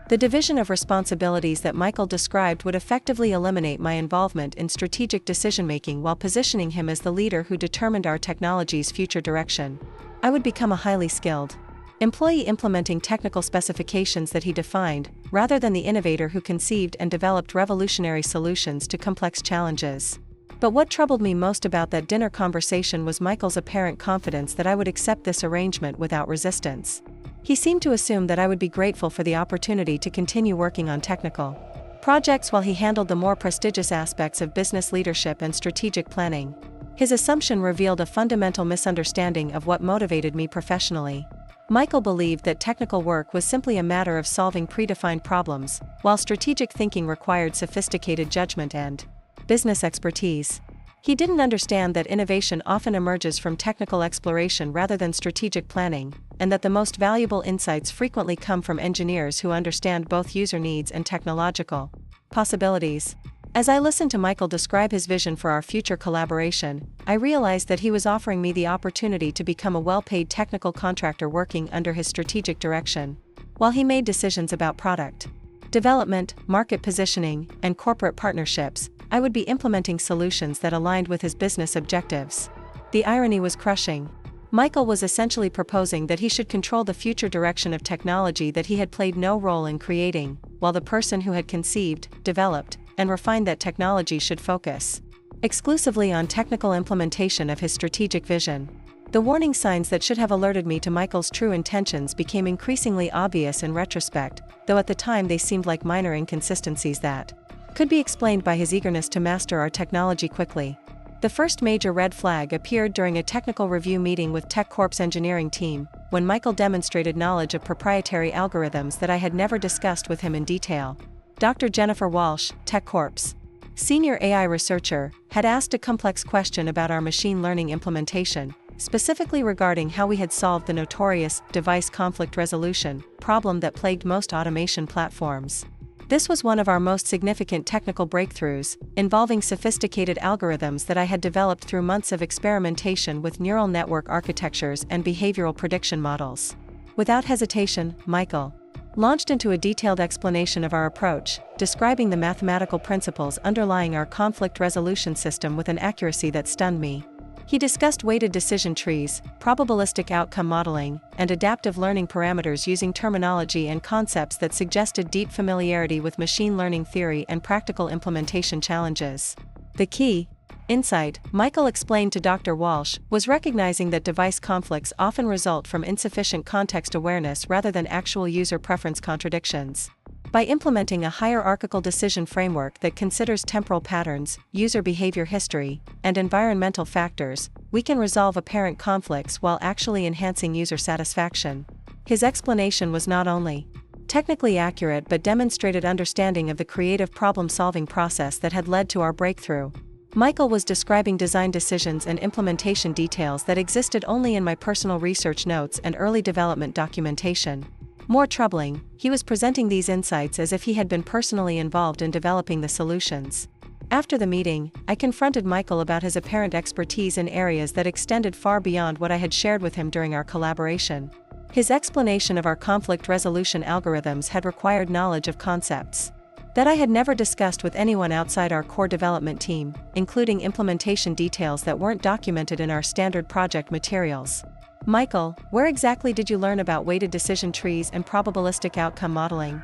The division of responsibilities that Michael described would effectively eliminate my involvement in strategic decision-making while positioning him as the leader who determined our technology's future direction. I would become a highly skilled employee implementing technical specifications that he defined, rather than the innovator who conceived and developed revolutionary solutions to complex challenges. But what troubled me most about that dinner conversation was Michael's apparent confidence that I would accept this arrangement without resistance. He seemed to assume that I would be grateful for the opportunity to continue working on technical projects while he handled the more prestigious aspects of business leadership and strategic planning. His assumption revealed a fundamental misunderstanding of what motivated me professionally. Michael believed that technical work was simply a matter of solving predefined problems, while strategic thinking required sophisticated judgment and business expertise. He didn't understand that innovation often emerges from technical exploration rather than strategic planning, and that the most valuable insights frequently come from engineers who understand both user needs and technological possibilities. As I listened to Michael describe his vision for our future collaboration, I realized that he was offering me the opportunity to become a well-paid technical contractor working under his strategic direction, while he made decisions about product development, market positioning, and corporate partnerships. I would be implementing solutions that aligned with his business objectives. The irony was crushing. Michael was essentially proposing that he should control the future direction of technology that he had played no role in creating, while the person who had conceived, developed, and refined that technology should focus exclusively on technical implementation of his strategic vision. The warning signs that should have alerted me to Michael's true intentions became increasingly obvious in retrospect, though at the time they seemed like minor inconsistencies that could be explained by his eagerness to master our technology quickly. The first major red flag appeared during a technical review meeting with TechCorp's engineering team, when Michael demonstrated knowledge of proprietary algorithms that I had never discussed with him in detail. Dr. Jennifer Walsh, TechCorp's senior AI researcher, had asked a complex question about our machine learning implementation, specifically regarding how we had solved the notorious device conflict resolution problem that plagued most automation platforms. This was one of our most significant technical breakthroughs, involving sophisticated algorithms that I had developed through months of experimentation with neural network architectures and behavioral prediction models. Without hesitation, Michael launched into a detailed explanation of our approach, describing the mathematical principles underlying our conflict resolution system with an accuracy that stunned me. He discussed weighted decision trees, probabilistic outcome modeling, and adaptive learning parameters using terminology and concepts that suggested deep familiarity with machine learning theory and practical implementation challenges. The key insight, Michael explained to Dr. Walsh, was recognizing that device conflicts often result from insufficient context awareness rather than actual user preference contradictions. By implementing a hierarchical decision framework that considers temporal patterns, user behavior history, and environmental factors, we can resolve apparent conflicts while actually enhancing user satisfaction. His explanation was not only technically accurate but demonstrated understanding of the creative problem-solving process that had led to our breakthrough. Michael was describing design decisions and implementation details that existed only in my personal research notes and early development documentation. More troubling, he was presenting these insights as if he had been personally involved in developing the solutions. After the meeting, I confronted Michael about his apparent expertise in areas that extended far beyond what I had shared with him during our collaboration. His explanation of our conflict resolution algorithms had required knowledge of concepts that I had never discussed with anyone outside our core development team, including implementation details that weren't documented in our standard project materials. Michael, where exactly did you learn about weighted decision trees and probabilistic outcome modeling?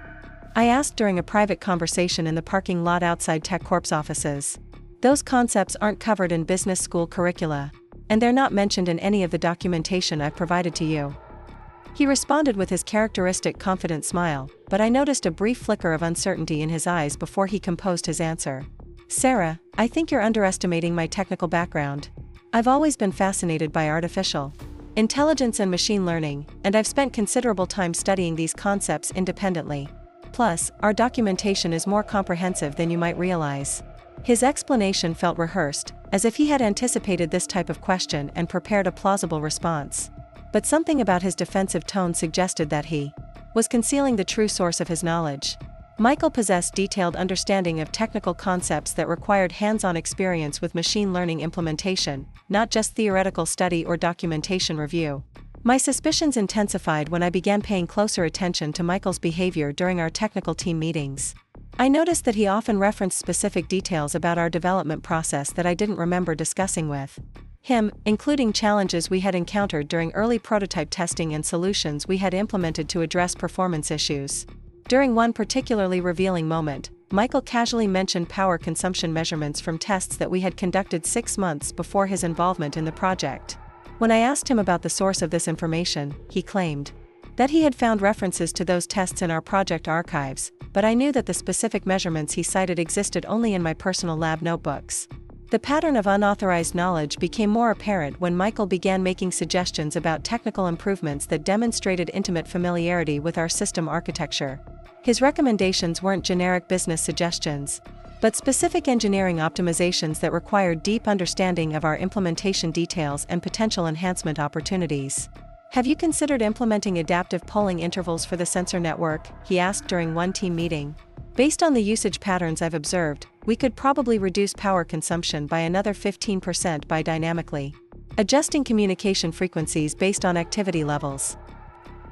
I asked during a private conversation in the parking lot outside TechCorp's offices. Those concepts aren't covered in business school curricula, and they're not mentioned in any of the documentation I've provided to you. He responded with his characteristic confident smile, but I noticed a brief flicker of uncertainty in his eyes before he composed his answer. Sarah, I think you're underestimating my technical background. I've always been fascinated by artificial intelligence and machine learning, and I've spent considerable time studying these concepts independently. Plus, our documentation is more comprehensive than you might realize. His explanation felt rehearsed, as if he had anticipated this type of question and prepared a plausible response. But something about his defensive tone suggested that he was concealing the true source of his knowledge. Michael possessed detailed understanding of technical concepts that required hands-on experience with machine learning implementation, not just theoretical study or documentation review. My suspicions intensified when I began paying closer attention to Michael's behavior during our technical team meetings. I noticed that he often referenced specific details about our development process that I didn't remember discussing with him, including challenges we had encountered during early prototype testing and solutions we had implemented to address performance issues. During one particularly revealing moment, Michael casually mentioned power consumption measurements from tests that we had conducted 6 months before his involvement in the project. When I asked him about the source of this information, he claimed that he had found references to those tests in our project archives, but I knew that the specific measurements he cited existed only in my personal lab notebooks. The pattern of unauthorized knowledge became more apparent when Michael began making suggestions about technical improvements that demonstrated intimate familiarity with our system architecture. His recommendations weren't generic business suggestions, but specific engineering optimizations that required deep understanding of our implementation details and potential enhancement opportunities. Have you considered implementing adaptive polling intervals for the sensor network? He asked during one team meeting. Based on the usage patterns I've observed, we could probably reduce power consumption by another 15% by dynamically adjusting communication frequencies based on activity levels.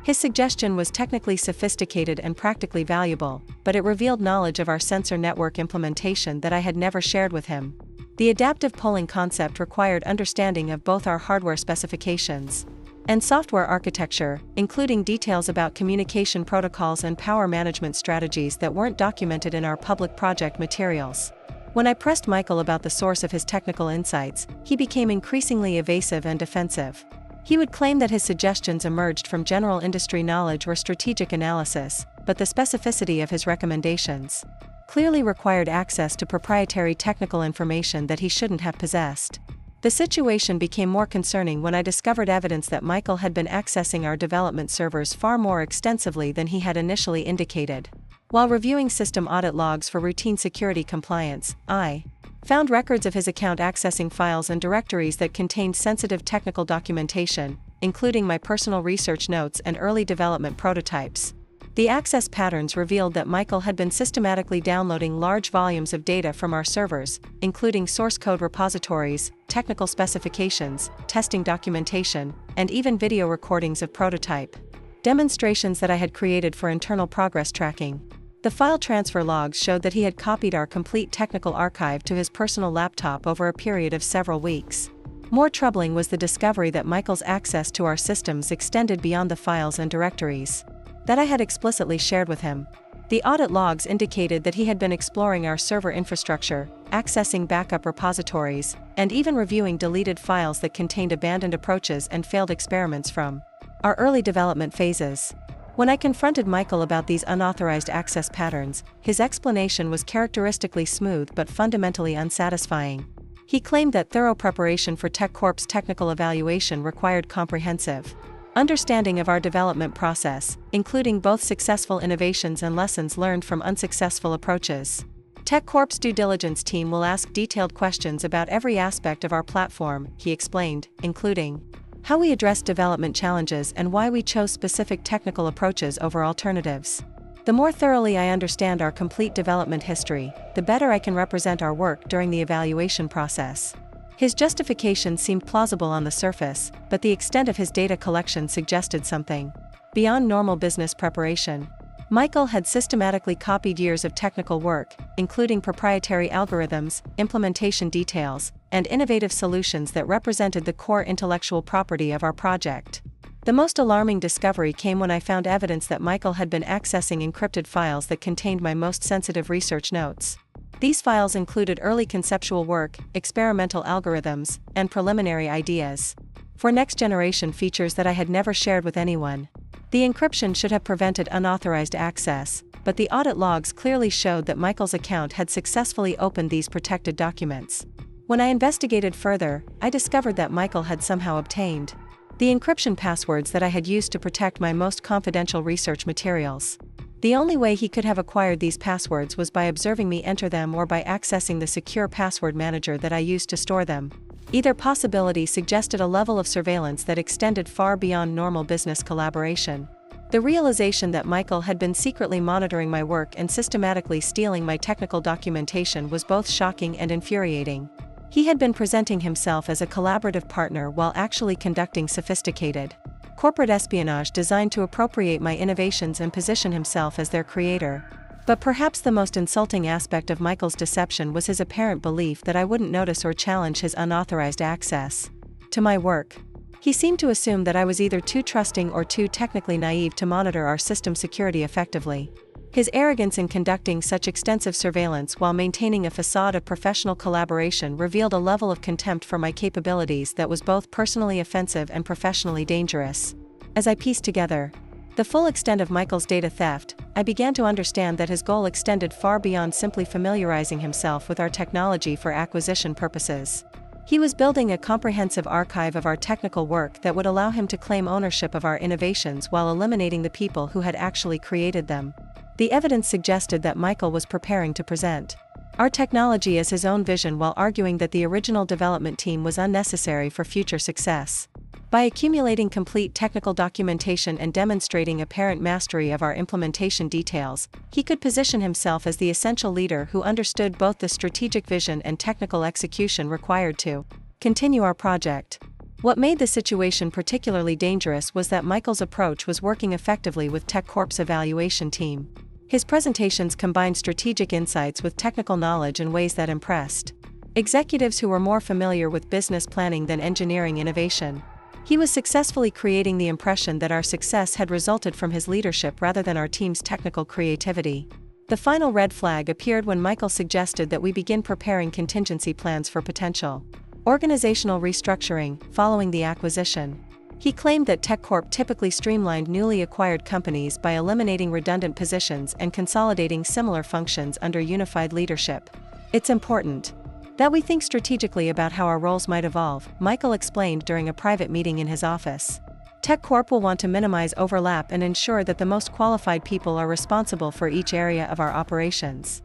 His suggestion was technically sophisticated and practically valuable, but it revealed knowledge of our sensor network implementation that I had never shared with him. The adaptive polling concept required understanding of both our hardware specifications and software architecture, including details about communication protocols and power management strategies that weren't documented in our public project materials. When I pressed Michael about the source of his technical insights, he became increasingly evasive and defensive. He would claim that his suggestions emerged from general industry knowledge or strategic analysis, but the specificity of his recommendations clearly required access to proprietary technical information that he shouldn't have possessed. The situation became more concerning when I discovered evidence that Michael had been accessing our development servers far more extensively than he had initially indicated. While reviewing system audit logs for routine security compliance, I found records of his account accessing files and directories that contained sensitive technical documentation, including my personal research notes and early development prototypes. The access patterns revealed that Michael had been systematically downloading large volumes of data from our servers, including source code repositories, technical specifications, testing documentation, and even video recordings of prototype demonstrations that I had created for internal progress tracking. The file transfer logs showed that he had copied our complete technical archive to his personal laptop over a period of several weeks. More troubling was the discovery that Michael's access to our systems extended beyond the files and directories that I had explicitly shared with him. The audit logs indicated that he had been exploring our server infrastructure, accessing backup repositories, and even reviewing deleted files that contained abandoned approaches and failed experiments from our early development phases. When I confronted Michael about these unauthorized access patterns, his explanation was characteristically smooth but fundamentally unsatisfying. He claimed that thorough preparation for TechCorp's technical evaluation required comprehensive understanding of our development process, including both successful innovations and lessons learned from unsuccessful approaches. TechCorp's due diligence team will ask detailed questions about every aspect of our platform, he explained, including how we address development challenges and why we chose specific technical approaches over alternatives. The more thoroughly I understand our complete development history, the better I can represent our work during the evaluation process. His justification seemed plausible on the surface, but the extent of his data collection suggested something beyond normal business preparation. Michael had systematically copied years of technical work, including proprietary algorithms, implementation details, and innovative solutions that represented the core intellectual property of our project. The most alarming discovery came when I found evidence that Michael had been accessing encrypted files that contained my most sensitive research notes. These files included early conceptual work, experimental algorithms, and preliminary ideas for next-generation features that I had never shared with anyone. The encryption should have prevented unauthorized access, but the audit logs clearly showed that Michael's account had successfully opened these protected documents. When I investigated further, I discovered that Michael had somehow obtained the encryption passwords that I had used to protect my most confidential research materials. The only way he could have acquired these passwords was by observing me enter them or by accessing the secure password manager that I used to store them. Either possibility suggested a level of surveillance that extended far beyond normal business collaboration. The realization that Michael had been secretly monitoring my work and systematically stealing my technical documentation was both shocking and infuriating. He had been presenting himself as a collaborative partner while actually conducting sophisticated corporate espionage designed to appropriate my innovations and position himself as their creator. But perhaps the most insulting aspect of Michael's deception was his apparent belief that I wouldn't notice or challenge his unauthorized access to my work. He seemed to assume that I was either too trusting or too technically naive to monitor our system security effectively. His arrogance in conducting such extensive surveillance while maintaining a facade of professional collaboration revealed a level of contempt for my capabilities that was both personally offensive and professionally dangerous. As I pieced together the full extent of Michael's data theft, I began to understand that his goal extended far beyond simply familiarizing himself with our technology for acquisition purposes. He was building a comprehensive archive of our technical work that would allow him to claim ownership of our innovations while eliminating the people who had actually created them. The evidence suggested that Michael was preparing to present our technology as his own vision while arguing that the original development team was unnecessary for future success. By accumulating complete technical documentation and demonstrating apparent mastery of our implementation details, he could position himself as the essential leader who understood both the strategic vision and technical execution required to continue our project. What made the situation particularly dangerous was that Michael's approach was working effectively with TechCorp's evaluation team. His presentations combined strategic insights with technical knowledge in ways that impressed executives who were more familiar with business planning than engineering innovation. He was successfully creating the impression that our success had resulted from his leadership rather than our team's technical creativity. The final red flag appeared when Michael suggested that we begin preparing contingency plans for potential organizational restructuring following the acquisition. He claimed that TechCorp typically streamlined newly acquired companies by eliminating redundant positions and consolidating similar functions under unified leadership. It's important that we think strategically about how our roles might evolve, Michael explained during a private meeting in his office. TechCorp will want to minimize overlap and ensure that the most qualified people are responsible for each area of our operations.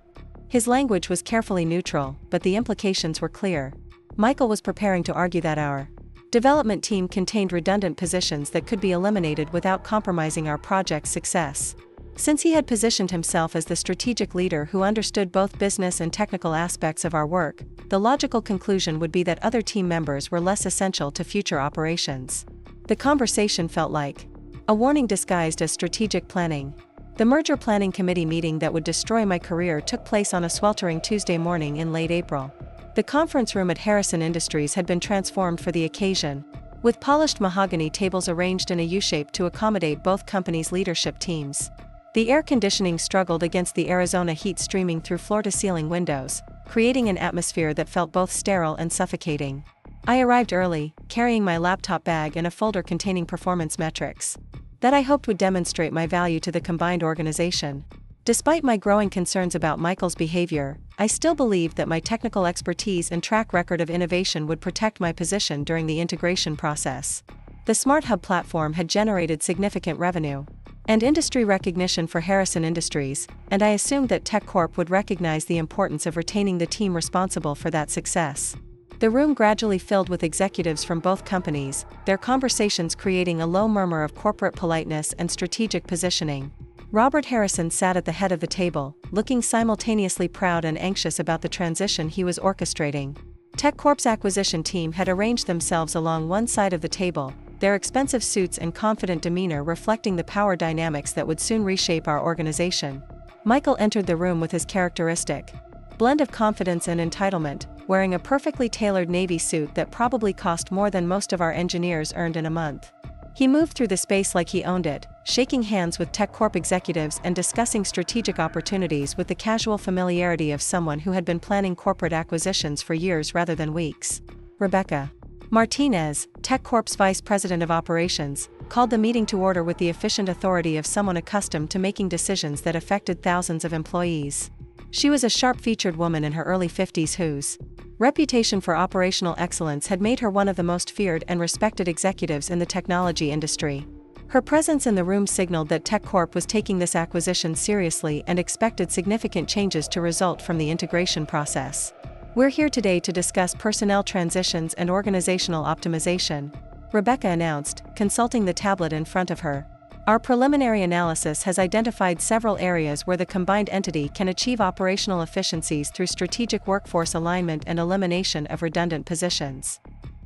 His language was carefully neutral, but the implications were clear. Michael was preparing to argue that our development team contained redundant positions that could be eliminated without compromising our project's success. Since he had positioned himself as the strategic leader who understood both business and technical aspects of our work, the logical conclusion would be that other team members were less essential to future operations. The conversation felt like a warning disguised as strategic planning. The merger planning committee meeting that would destroy my career took place on a sweltering Tuesday morning in late April. The conference room at Harrison Industries had been transformed for the occasion, with polished mahogany tables arranged in a U-shape to accommodate both companies' leadership teams. The air conditioning struggled against the Arizona heat streaming through floor-to-ceiling windows, creating an atmosphere that felt both sterile and suffocating. I arrived early, carrying my laptop bag and a folder containing performance metrics that I hoped would demonstrate my value to the combined organization. Despite my growing concerns about Michael's behavior, I still believed that my technical expertise and track record of innovation would protect my position during the integration process. The Smart Hub platform had generated significant revenue and industry recognition for Harrison Industries, and I assumed that TechCorp would recognize the importance of retaining the team responsible for that success. The room gradually filled with executives from both companies, their conversations creating a low murmur of corporate politeness and strategic positioning. Robert Harrison sat at the head of the table, looking simultaneously proud and anxious about the transition he was orchestrating. TechCorp's acquisition team had arranged themselves along one side of the table, their expensive suits and confident demeanor reflecting the power dynamics that would soon reshape our organization. Michael entered the room with his characteristic blend of confidence and entitlement, wearing a perfectly tailored navy suit that probably cost more than most of our engineers earned in a month. He moved through the space like he owned it, shaking hands with TechCorp executives and discussing strategic opportunities with the casual familiarity of someone who had been planning corporate acquisitions for years rather than weeks. Rebecca Martinez, TechCorp's Vice President of Operations, called the meeting to order with the efficient authority of someone accustomed to making decisions that affected thousands of employees. She was a sharp-featured woman in her early 50s whose reputation for operational excellence had made her one of the most feared and respected executives in the technology industry. Her presence in the room signaled that TechCorp was taking this acquisition seriously and expected significant changes to result from the integration process. "We're here today to discuss personnel transitions and organizational optimization," Rebecca announced, consulting the tablet in front of her. "Our preliminary analysis has identified several areas where the combined entity can achieve operational efficiencies through strategic workforce alignment and elimination of redundant positions."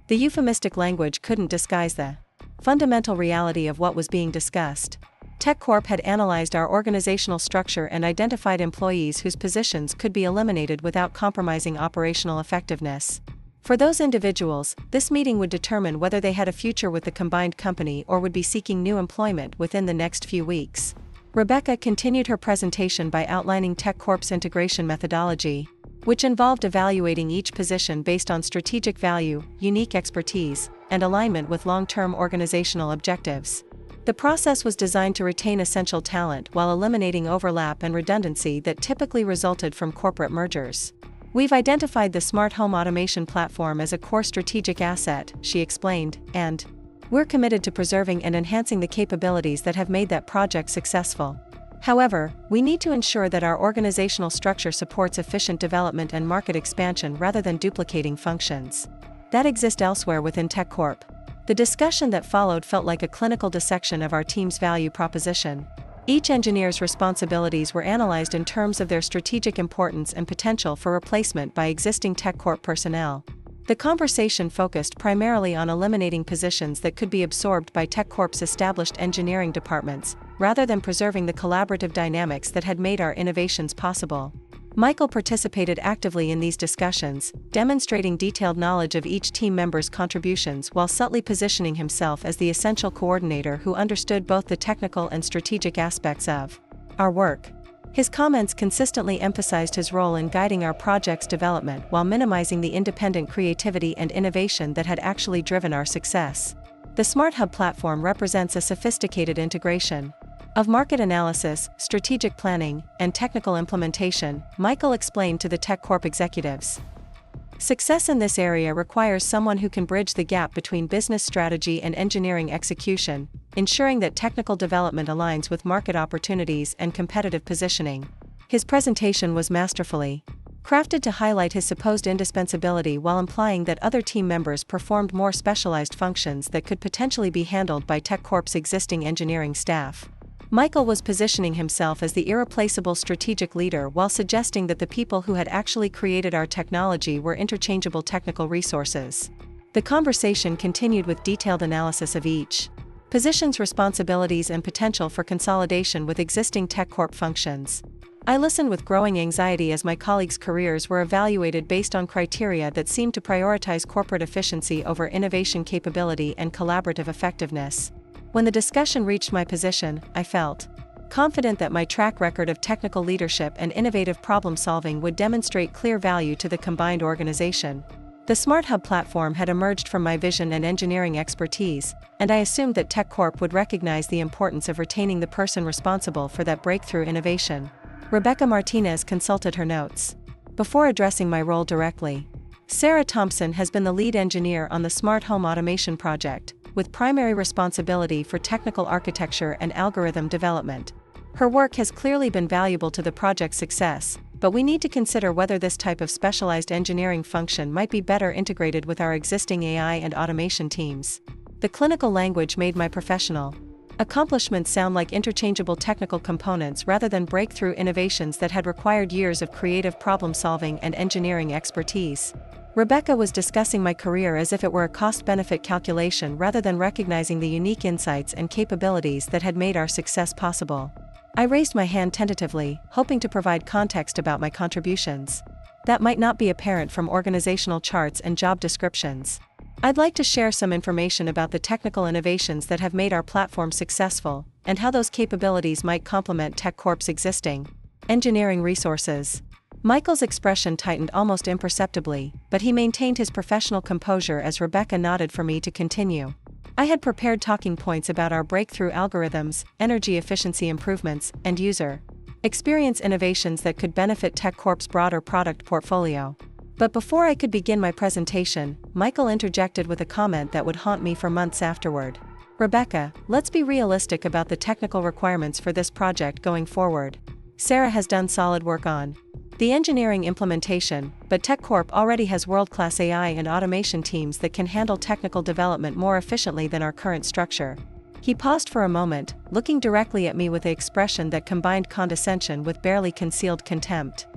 The euphemistic language couldn't disguise the fundamental reality of what was being discussed. TechCorp had analyzed our organizational structure and identified employees whose positions could be eliminated without compromising operational effectiveness. For those individuals, this meeting would determine whether they had a future with the combined company or would be seeking new employment within the next few weeks. Rebecca continued her presentation by outlining TechCorp's integration methodology, which involved evaluating each position based on strategic value, unique expertise, and alignment with long-term organizational objectives. The process was designed to retain essential talent while eliminating overlap and redundancy that typically resulted from corporate mergers. "We've identified the smart home automation platform as a core strategic asset," she explained, "and we're committed to preserving and enhancing the capabilities that have made that project successful. However, we need to ensure that our organizational structure supports efficient development and market expansion rather than duplicating functions that exist elsewhere within TechCorp." The discussion that followed felt like a clinical dissection of our team's value proposition. Each engineer's responsibilities were analyzed in terms of their strategic importance and potential for replacement by existing TechCorp personnel. The conversation focused primarily on eliminating positions that could be absorbed by TechCorp's established engineering departments, rather than preserving the collaborative dynamics that had made our innovations possible. Michael participated actively in these discussions, demonstrating detailed knowledge of each team member's contributions while subtly positioning himself as the essential coordinator who understood both the technical and strategic aspects of our work. His comments consistently emphasized his role in guiding our project's development while minimizing the independent creativity and innovation that had actually driven our success. The Smart Hub platform represents a sophisticated integration of market analysis, strategic planning, and technical implementation, Michael explained to the TechCorp executives. Success in this area requires someone who can bridge the gap between business strategy and engineering execution, ensuring that technical development aligns with market opportunities and competitive positioning. His presentation was masterfully crafted to highlight his supposed indispensability while implying that other team members performed more specialized functions that could potentially be handled by TechCorp's existing engineering staff. Michael was positioning himself as the irreplaceable strategic leader while suggesting that the people who had actually created our technology were interchangeable technical resources. The conversation continued with detailed analysis of each position's responsibilities and potential for consolidation with existing TechCorp functions. I listened with growing anxiety as my colleagues' careers were evaluated based on criteria that seemed to prioritize corporate efficiency over innovation capability and collaborative effectiveness. When the discussion reached my position, I felt confident that my track record of technical leadership and innovative problem-solving would demonstrate clear value to the combined organization. The Smart Hub platform had emerged from my vision and engineering expertise, and I assumed that TechCorp would recognize the importance of retaining the person responsible for that breakthrough innovation. Rebecca Martinez consulted her notes before addressing my role directly. Sarah Thompson has been the lead engineer on the Smart Home Automation project, with primary responsibility for technical architecture and algorithm development. Her work has clearly been valuable to the project's success, but we need to consider whether this type of specialized engineering function might be better integrated with our existing AI and automation teams. The clinical language made my professional accomplishments sound like interchangeable technical components rather than breakthrough innovations that had required years of creative problem-solving and engineering expertise. Rebecca was discussing my career as if it were a cost-benefit calculation rather than recognizing the unique insights and capabilities that had made our success possible. I raised my hand tentatively, hoping to provide context about my contributions that might not be apparent from organizational charts and job descriptions. I'd like to share some information about the technical innovations that have made our platform successful, and how those capabilities might complement TechCorp's existing engineering resources. Michael's expression tightened almost imperceptibly, but he maintained his professional composure as Rebecca nodded for me to continue. I had prepared talking points about our breakthrough algorithms, energy efficiency improvements, and user experience innovations that could benefit TechCorp's broader product portfolio. But before I could begin my presentation, Michael interjected with a comment that would haunt me for months afterward. Rebecca, let's be realistic about the technical requirements for this project going forward. Sarah has done solid work on the engineering implementation, but TechCorp already has world-class AI and automation teams that can handle technical development more efficiently than our current structure. He paused for a moment, looking directly at me with an expression that combined condescension with barely concealed contempt.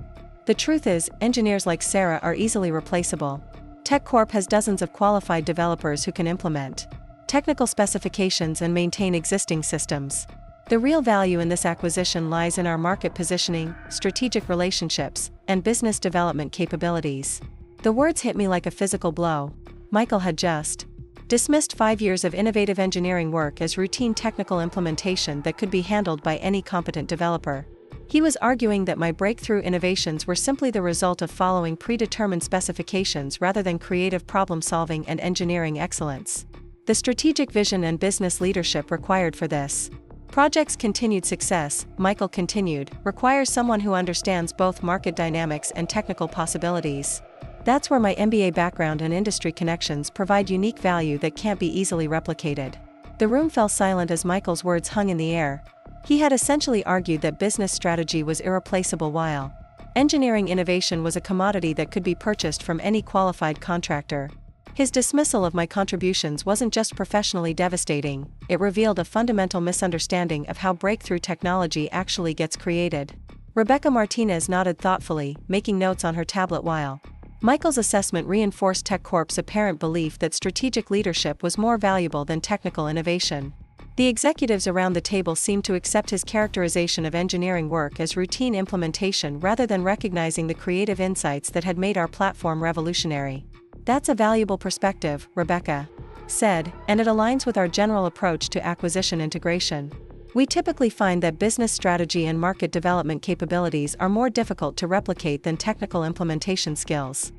The truth is, engineers like Sarah are easily replaceable. TechCorp has dozens of qualified developers who can implement technical specifications and maintain existing systems. The real value in this acquisition lies in our market positioning, strategic relationships, and business development capabilities. The words hit me like a physical blow. Michael had just dismissed 5 years of innovative engineering work as routine technical implementation that could be handled by any competent developer. He was arguing that my breakthrough innovations were simply the result of following predetermined specifications rather than creative problem-solving and engineering excellence. The strategic vision and business leadership required for this project's continued success, Michael continued, requires someone who understands both market dynamics and technical possibilities. That's where my MBA background and industry connections provide unique value that can't be easily replicated. The room fell silent as Michael's words hung in the air. He had essentially argued that business strategy was irreplaceable while engineering innovation was a commodity that could be purchased from any qualified contractor. His dismissal of my contributions wasn't just professionally devastating, it revealed a fundamental misunderstanding of how breakthrough technology actually gets created. Rebecca Martinez nodded thoughtfully, making notes on her tablet while Michael's assessment reinforced TechCorp's apparent belief that strategic leadership was more valuable than technical innovation. The executives around the table seemed to accept his characterization of engineering work as routine implementation rather than recognizing the creative insights that had made our platform revolutionary. That's a valuable perspective, Rebecca said, and it aligns with our general approach to acquisition integration. We typically find that business strategy and market development capabilities are more difficult to replicate than technical implementation skills.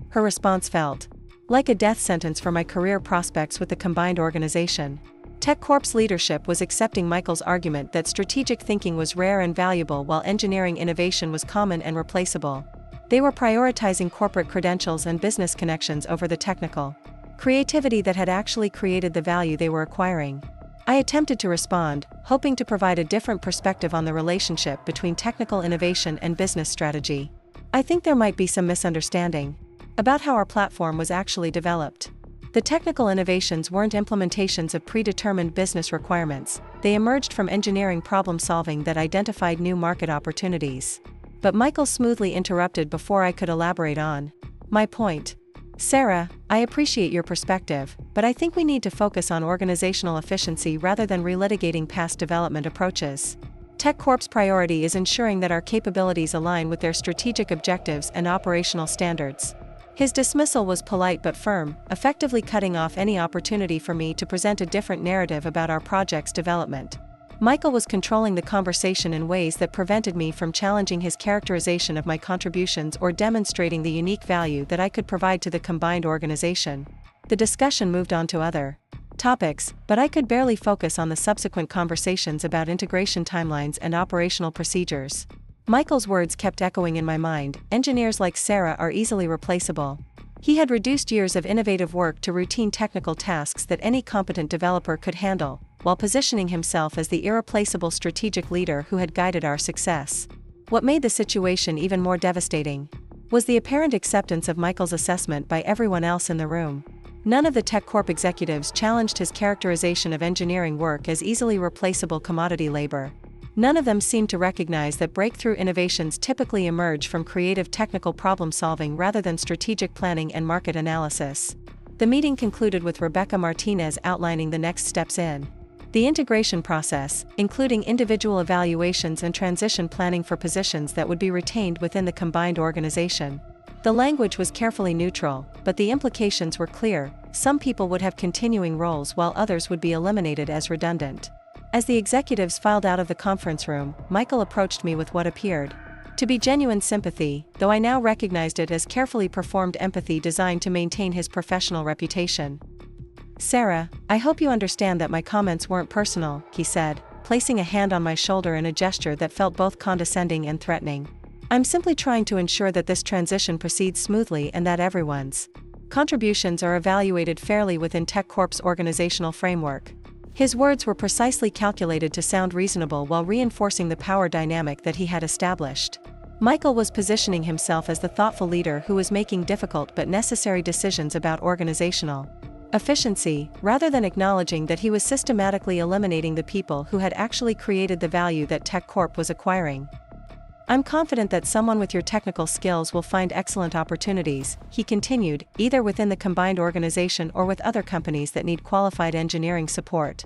Her response felt like a death sentence for my career prospects with the combined organization. TechCorp's leadership was accepting Michael's argument that strategic thinking was rare and valuable while engineering innovation was common and replaceable. They were prioritizing corporate credentials and business connections over the technical creativity that had actually created the value they were acquiring. I attempted to respond, hoping to provide a different perspective on the relationship between technical innovation and business strategy. I think there might be some misunderstanding about how our platform was actually developed. The technical innovations weren't implementations of predetermined business requirements, they emerged from engineering problem solving that identified new market opportunities. But Michael smoothly interrupted before I could elaborate on my point. Sarah, I appreciate your perspective, but I think we need to focus on organizational efficiency rather than relitigating past development approaches. TechCorp's priority is ensuring that our capabilities align with their strategic objectives and operational standards. His dismissal was polite but firm, effectively cutting off any opportunity for me to present a different narrative about our project's development. Michael was controlling the conversation in ways that prevented me from challenging his characterization of my contributions or demonstrating the unique value that I could provide to the combined organization. The discussion moved on to other topics, but I could barely focus on the subsequent conversations about integration timelines and operational procedures. Michael's words kept echoing in my mind: engineers like Sarah are easily replaceable. He had reduced years of innovative work to routine technical tasks that any competent developer could handle, while positioning himself as the irreplaceable strategic leader who had guided our success. What made the situation even more devastating was the apparent acceptance of Michael's assessment by everyone else in the room. None of the TechCorp executives challenged his characterization of engineering work as easily replaceable commodity labor. None of them seemed to recognize that breakthrough innovations typically emerge from creative technical problem-solving rather than strategic planning and market analysis. The meeting concluded with Rebecca Martinez outlining the next steps in the integration process, including individual evaluations and transition planning for positions that would be retained within the combined organization. The language was carefully neutral, but the implications were clear: some people would have continuing roles while others would be eliminated as redundant. As the executives filed out of the conference room, Michael approached me with what appeared to be genuine sympathy, though I now recognized it as carefully performed empathy designed to maintain his professional reputation. Sarah, I hope you understand that my comments weren't personal, he said, placing a hand on my shoulder in a gesture that felt both condescending and threatening. I'm simply trying to ensure that this transition proceeds smoothly and that everyone's contributions are evaluated fairly within TechCorp's organizational framework. His words were precisely calculated to sound reasonable while reinforcing the power dynamic that he had established. Michael was positioning himself as the thoughtful leader who was making difficult but necessary decisions about organizational efficiency, rather than acknowledging that he was systematically eliminating the people who had actually created the value that TechCorp was acquiring. I'm confident that someone with your technical skills will find excellent opportunities, he continued, either within the combined organization or with other companies that need qualified engineering support.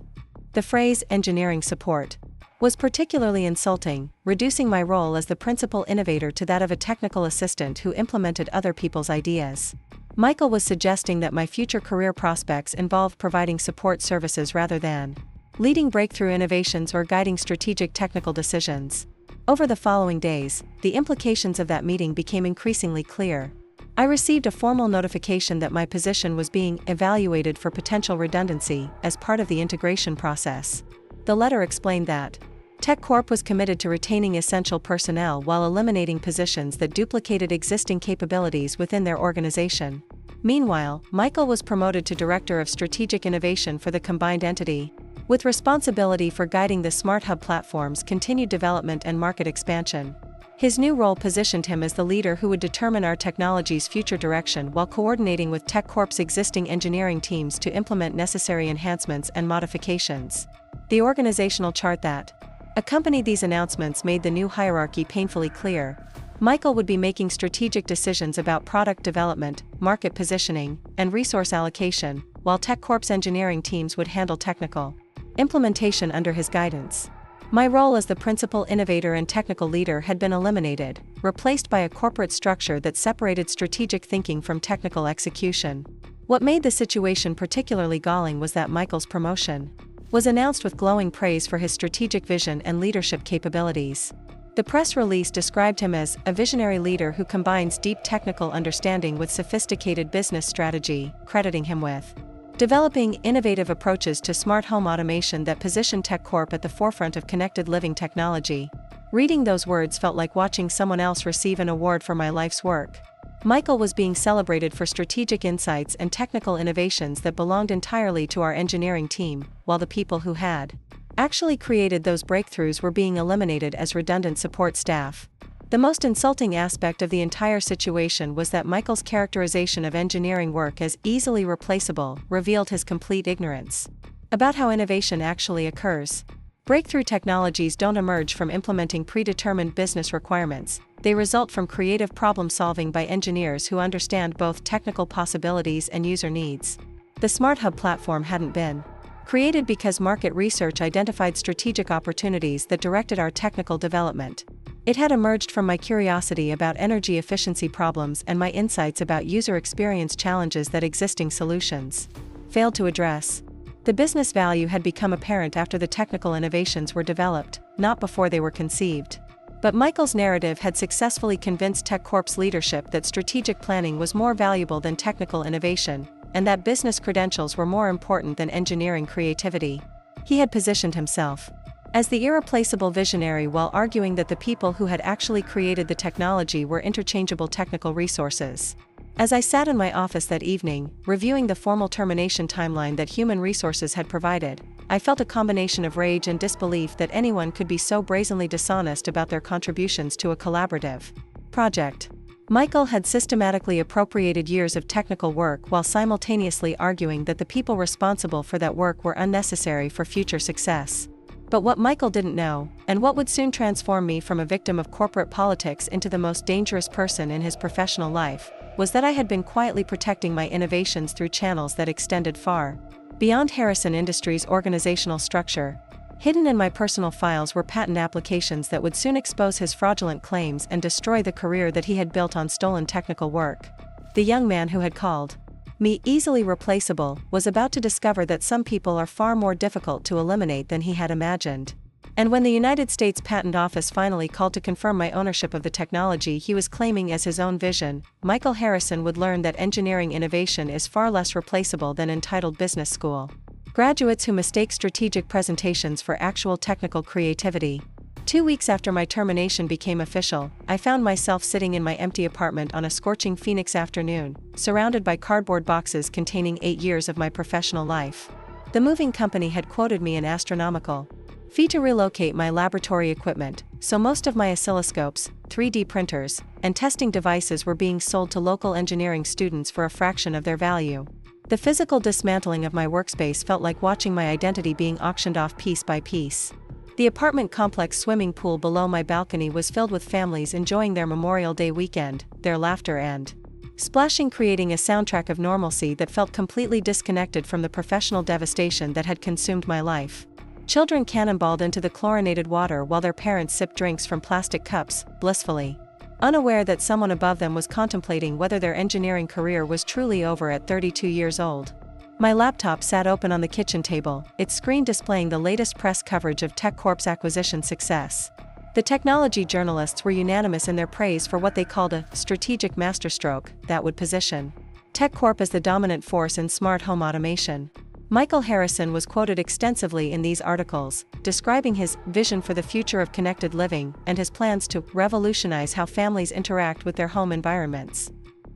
The phrase engineering support was particularly insulting, reducing my role as the principal innovator to that of a technical assistant who implemented other people's ideas. Michael was suggesting that my future career prospects involve providing support services rather than leading breakthrough innovations or guiding strategic technical decisions. Over the following days, the implications of that meeting became increasingly clear. I received a formal notification that my position was being evaluated for potential redundancy as part of the integration process. The letter explained that TechCorp was committed to retaining essential personnel while eliminating positions that duplicated existing capabilities within their organization. Meanwhile, Michael was promoted to Director of Strategic Innovation for the combined entity, with responsibility for guiding the Smart Hub platform's continued development and market expansion. His new role positioned him as the leader who would determine our technology's future direction while coordinating with TechCorp's existing engineering teams to implement necessary enhancements and modifications. The organizational chart that accompanied these announcements made the new hierarchy painfully clear. Michael would be making strategic decisions about product development, market positioning, and resource allocation, while TechCorp's engineering teams would handle technical implementation under his guidance. My role as the principal innovator and technical leader had been eliminated, replaced by a corporate structure that separated strategic thinking from technical execution. What made the situation particularly galling was that Michael's promotion was announced with glowing praise for his strategic vision and leadership capabilities. The press release described him as a visionary leader who combines deep technical understanding with sophisticated business strategy, crediting him with developing innovative approaches to smart home automation that position TechCorp at the forefront of connected living technology. Reading those words felt like watching someone else receive an award for my life's work. Michael was being celebrated for strategic insights and technical innovations that belonged entirely to our engineering team, while the people who had actually created those breakthroughs were being eliminated as redundant support staff. The most insulting aspect of the entire situation was that Michael's characterization of engineering work as easily replaceable revealed his complete ignorance about how innovation actually occurs. Breakthrough technologies don't emerge from implementing predetermined business requirements, they result from creative problem solving by engineers who understand both technical possibilities and user needs. The Smart Hub platform hadn't been created because market research identified strategic opportunities that directed our technical development. It had emerged from my curiosity about energy efficiency problems and my insights about user experience challenges that existing solutions failed to address. The business value had become apparent after the technical innovations were developed, not before they were conceived. But Michael's narrative had successfully convinced TechCorp's leadership that strategic planning was more valuable than technical innovation, and that business credentials were more important than engineering creativity. He had positioned himself as the irreplaceable visionary while arguing that the people who had actually created the technology were interchangeable technical resources. As I sat in my office that evening, reviewing the formal termination timeline that Human Resources had provided, I felt a combination of rage and disbelief that anyone could be so brazenly dishonest about their contributions to a collaborative project. Michael had systematically appropriated years of technical work while simultaneously arguing that the people responsible for that work were unnecessary for future success. But what Michael didn't know, and what would soon transform me from a victim of corporate politics into the most dangerous person in his professional life, was that I had been quietly protecting my innovations through channels that extended far beyond Harrison Industries' organizational structure. Hidden in my personal files were patent applications that would soon expose his fraudulent claims and destroy the career that he had built on stolen technical work. The young man who had called me easily replaceable was about to discover that some people are far more difficult to eliminate than he had imagined. And when the United States Patent Office finally called to confirm my ownership of the technology he was claiming as his own vision, Michael Harrison would learn that engineering innovation is far less replaceable than entitled business school graduates who mistake strategic presentations for actual technical creativity. 2 weeks after my termination became official, I found myself sitting in my empty apartment on a scorching Phoenix afternoon, surrounded by cardboard boxes containing 8 years of my professional life. The moving company had quoted me an astronomical fee to relocate my laboratory equipment, so most of my oscilloscopes, 3D printers, and testing devices were being sold to local engineering students for a fraction of their value. The physical dismantling of my workspace felt like watching my identity being auctioned off piece by piece. The apartment complex swimming pool below my balcony was filled with families enjoying their Memorial Day weekend, their laughter and splashing creating a soundtrack of normalcy that felt completely disconnected from the professional devastation that had consumed my life. Children cannonballed into the chlorinated water while their parents sipped drinks from plastic cups, blissfully unaware that someone above them was contemplating whether their engineering career was truly over at 32 years old. My laptop sat open on the kitchen table, its screen displaying the latest press coverage of TechCorp's acquisition success. The technology journalists were unanimous in their praise for what they called a strategic masterstroke that would position TechCorp as the dominant force in smart home automation. Michael Harrison was quoted extensively in these articles, describing his vision for the future of connected living and his plans to revolutionize how families interact with their home environments.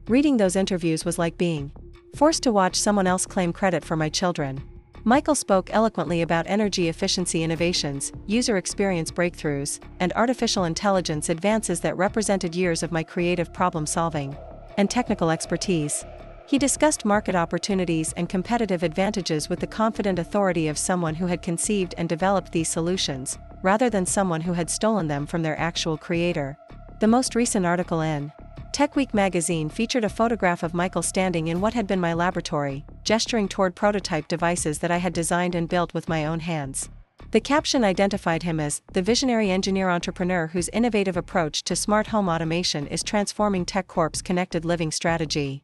Reading those interviews was like being forced to watch someone else claim credit for my children. Michael spoke eloquently about energy efficiency innovations, user experience breakthroughs, and artificial intelligence advances that represented years of my creative problem solving and technical expertise. He discussed market opportunities and competitive advantages with the confident authority of someone who had conceived and developed these solutions, rather than someone who had stolen them from their actual creator. The most recent article in TechWeek magazine featured a photograph of Michael standing in what had been my laboratory, gesturing toward prototype devices that I had designed and built with my own hands. The caption identified him as the visionary engineer-entrepreneur whose innovative approach to smart home automation is transforming TechCorp's connected living strategy.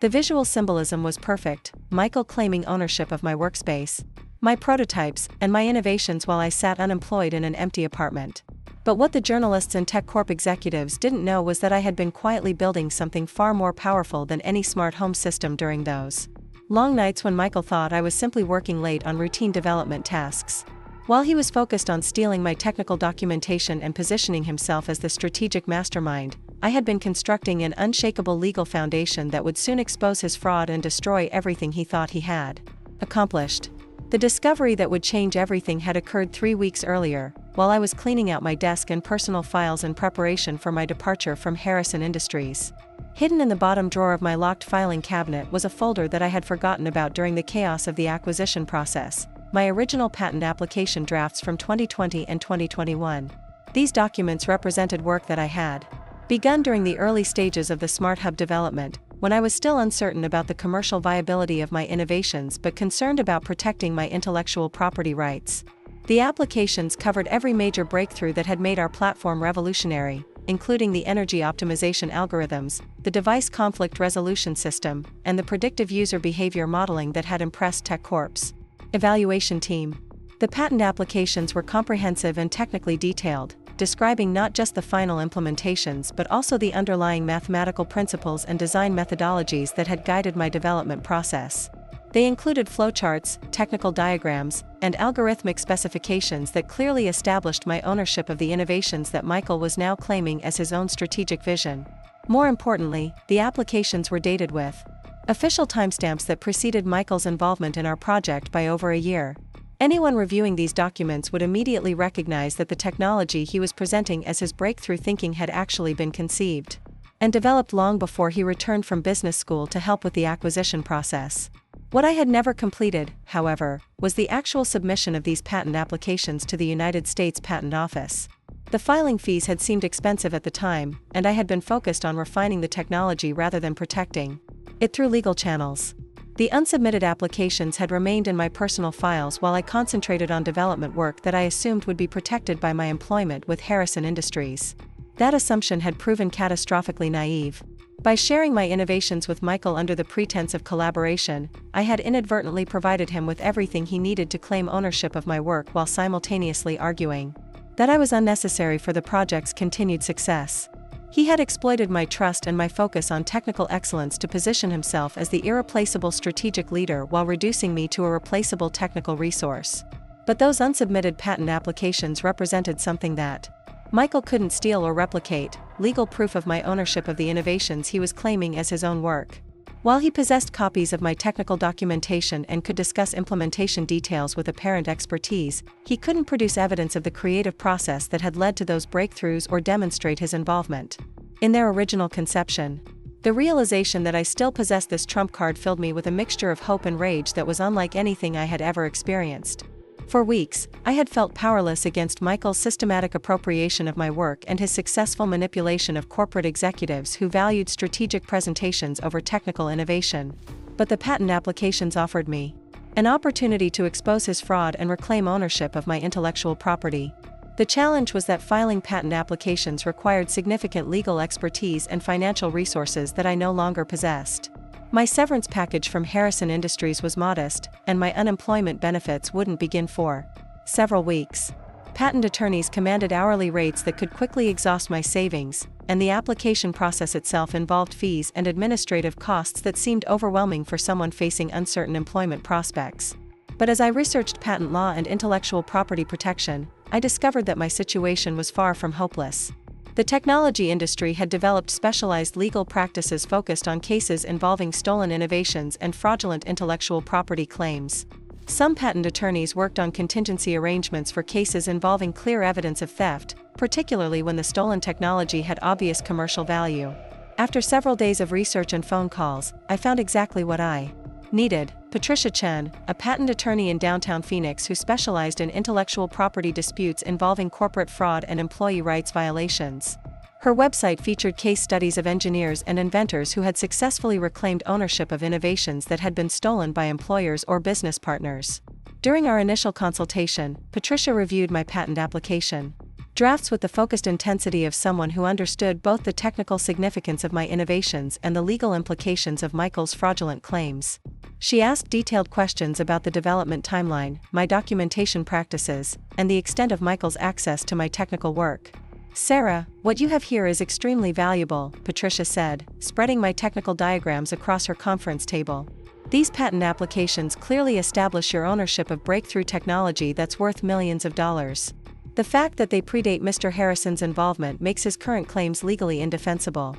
The visual symbolism was perfect, Michael claiming ownership of my workspace, my prototypes, and my innovations while I sat unemployed in an empty apartment. But what the journalists and TechCorp executives didn't know was that I had been quietly building something far more powerful than any smart home system during those long nights when Michael thought I was simply working late on routine development tasks. While he was focused on stealing my technical documentation and positioning himself as the strategic mastermind, I had been constructing an unshakable legal foundation that would soon expose his fraud and destroy everything he thought he had accomplished. The discovery that would change everything had occurred 3 weeks earlier, while I was cleaning out my desk and personal files in preparation for my departure from Harrison Industries. Hidden in the bottom drawer of my locked filing cabinet was a folder that I had forgotten about during the chaos of the acquisition process, my original patent application drafts from 2020 and 2021. These documents represented work that I had begun during the early stages of the Smart Hub development, when I was still uncertain about the commercial viability of my innovations but concerned about protecting my intellectual property rights. The applications covered every major breakthrough that had made our platform revolutionary, including the energy optimization algorithms, the device conflict resolution system, and the predictive user behavior modeling that had impressed TechCorp's evaluation team. The patent applications were comprehensive and technically detailed, describing not just the final implementations but also the underlying mathematical principles and design methodologies that had guided my development process. They included flowcharts, technical diagrams, and algorithmic specifications that clearly established my ownership of the innovations that Michael was now claiming as his own strategic vision. More importantly, the applications were dated with official timestamps that preceded Michael's involvement in our project by over a year. Anyone reviewing these documents would immediately recognize that the technology he was presenting as his breakthrough thinking had actually been conceived and developed long before he returned from business school to help with the acquisition process. What I had never completed, however, was the actual submission of these patent applications to the United States Patent Office. The filing fees had seemed expensive at the time, and I had been focused on refining the technology rather than protecting it through legal channels. The unsubmitted applications had remained in my personal files while I concentrated on development work that I assumed would be protected by my employment with Harrison Industries. That assumption had proven catastrophically naive. By sharing my innovations with Michael under the pretense of collaboration, I had inadvertently provided him with everything he needed to claim ownership of my work while simultaneously arguing that I was unnecessary for the project's continued success. He had exploited my trust and my focus on technical excellence to position himself as the irreplaceable strategic leader while reducing me to a replaceable technical resource. But those unsubmitted patent applications represented something that Michael couldn't steal or replicate: legal proof of my ownership of the innovations he was claiming as his own work. While he possessed copies of my technical documentation and could discuss implementation details with apparent expertise, he couldn't produce evidence of the creative process that had led to those breakthroughs or demonstrate his involvement in their original conception. The realization that I still possessed this trump card filled me with a mixture of hope and rage that was unlike anything I had ever experienced. For weeks, I had felt powerless against Michael's systematic appropriation of my work and his successful manipulation of corporate executives who valued strategic presentations over technical innovation. But the patent applications offered me an opportunity to expose his fraud and reclaim ownership of my intellectual property. The challenge was that filing patent applications required significant legal expertise and financial resources that I no longer possessed. My severance package from Harrison Industries was modest, and my unemployment benefits wouldn't begin for several weeks. Patent attorneys commanded hourly rates that could quickly exhaust my savings, and the application process itself involved fees and administrative costs that seemed overwhelming for someone facing uncertain employment prospects. But as I researched patent law and intellectual property protection, I discovered that my situation was far from hopeless. The technology industry had developed specialized legal practices focused on cases involving stolen innovations and fraudulent intellectual property claims. Some patent attorneys worked on contingency arrangements for cases involving clear evidence of theft, particularly when the stolen technology had obvious commercial value. After several days of research and phone calls, I found exactly what I needed: Patricia Chen, a patent attorney in downtown Phoenix who specialized in intellectual property disputes involving corporate fraud and employee rights violations. Her website featured case studies of engineers and inventors who had successfully reclaimed ownership of innovations that had been stolen by employers or business partners. During our initial consultation, Patricia reviewed my patent application. Drafts with the focused intensity of someone who understood both the technical significance of my innovations and the legal implications of Michael's fraudulent claims. She asked detailed questions about the development timeline, my documentation practices, and the extent of Michael's access to my technical work. "Sarah, what you have here is extremely valuable," Patricia said, spreading my technical diagrams across her conference table. "These patent applications clearly establish your ownership of breakthrough technology that's worth millions of dollars. The fact that they predate Mr. Harrison's involvement makes his current claims legally indefensible."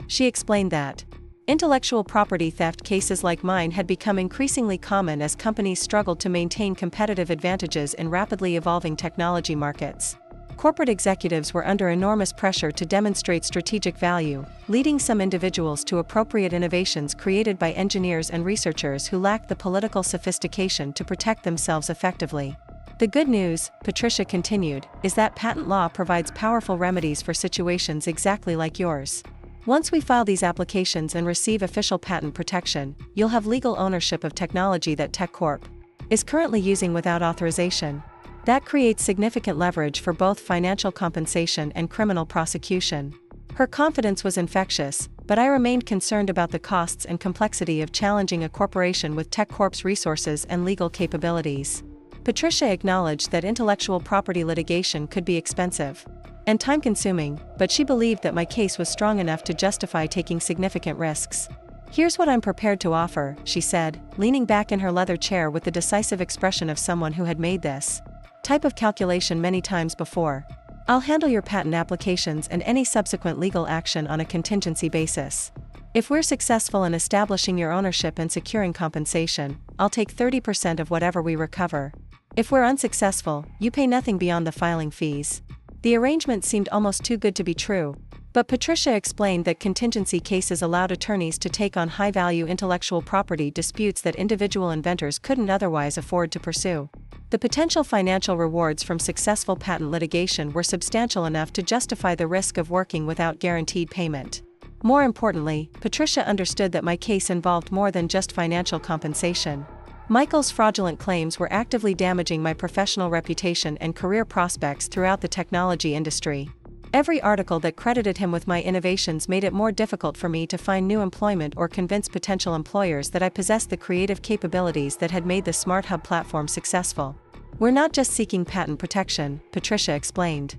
She explained that intellectual property theft cases like mine had become increasingly common as companies struggled to maintain competitive advantages in rapidly evolving technology markets. Corporate executives were under enormous pressure to demonstrate strategic value, leading some individuals to appropriate innovations created by engineers and researchers who lacked the political sophistication to protect themselves effectively. "The good news," Patricia continued, "is that patent law provides powerful remedies for situations exactly like yours. Once we file these applications and receive official patent protection, you'll have legal ownership of technology that TechCorp is currently using without authorization. That creates significant leverage for both financial compensation and criminal prosecution." Her confidence was infectious, but I remained concerned about the costs and complexity of challenging a corporation with TechCorp's resources and legal capabilities. Patricia acknowledged that intellectual property litigation could be expensive and time-consuming, but she believed that my case was strong enough to justify taking significant risks. "Here's what I'm prepared to offer," she said, leaning back in her leather chair with the decisive expression of someone who had made this type of calculation many times before. "I'll handle your patent applications and any subsequent legal action on a contingency basis. If we're successful in establishing your ownership and securing compensation, I'll take 30% of whatever we recover. If we're unsuccessful, you pay nothing beyond the filing fees." The arrangement seemed almost too good to be true, but Patricia explained that contingency cases allowed attorneys to take on high-value intellectual property disputes that individual inventors couldn't otherwise afford to pursue. The potential financial rewards from successful patent litigation were substantial enough to justify the risk of working without guaranteed payment. More importantly, Patricia understood that my case involved more than just financial compensation. Michael's fraudulent claims were actively damaging my professional reputation and career prospects throughout the technology industry. Every article that credited him with my innovations made it more difficult for me to find new employment or convince potential employers that I possessed the creative capabilities that had made the SmartHub platform successful. "We're not just seeking patent protection," Patricia explained.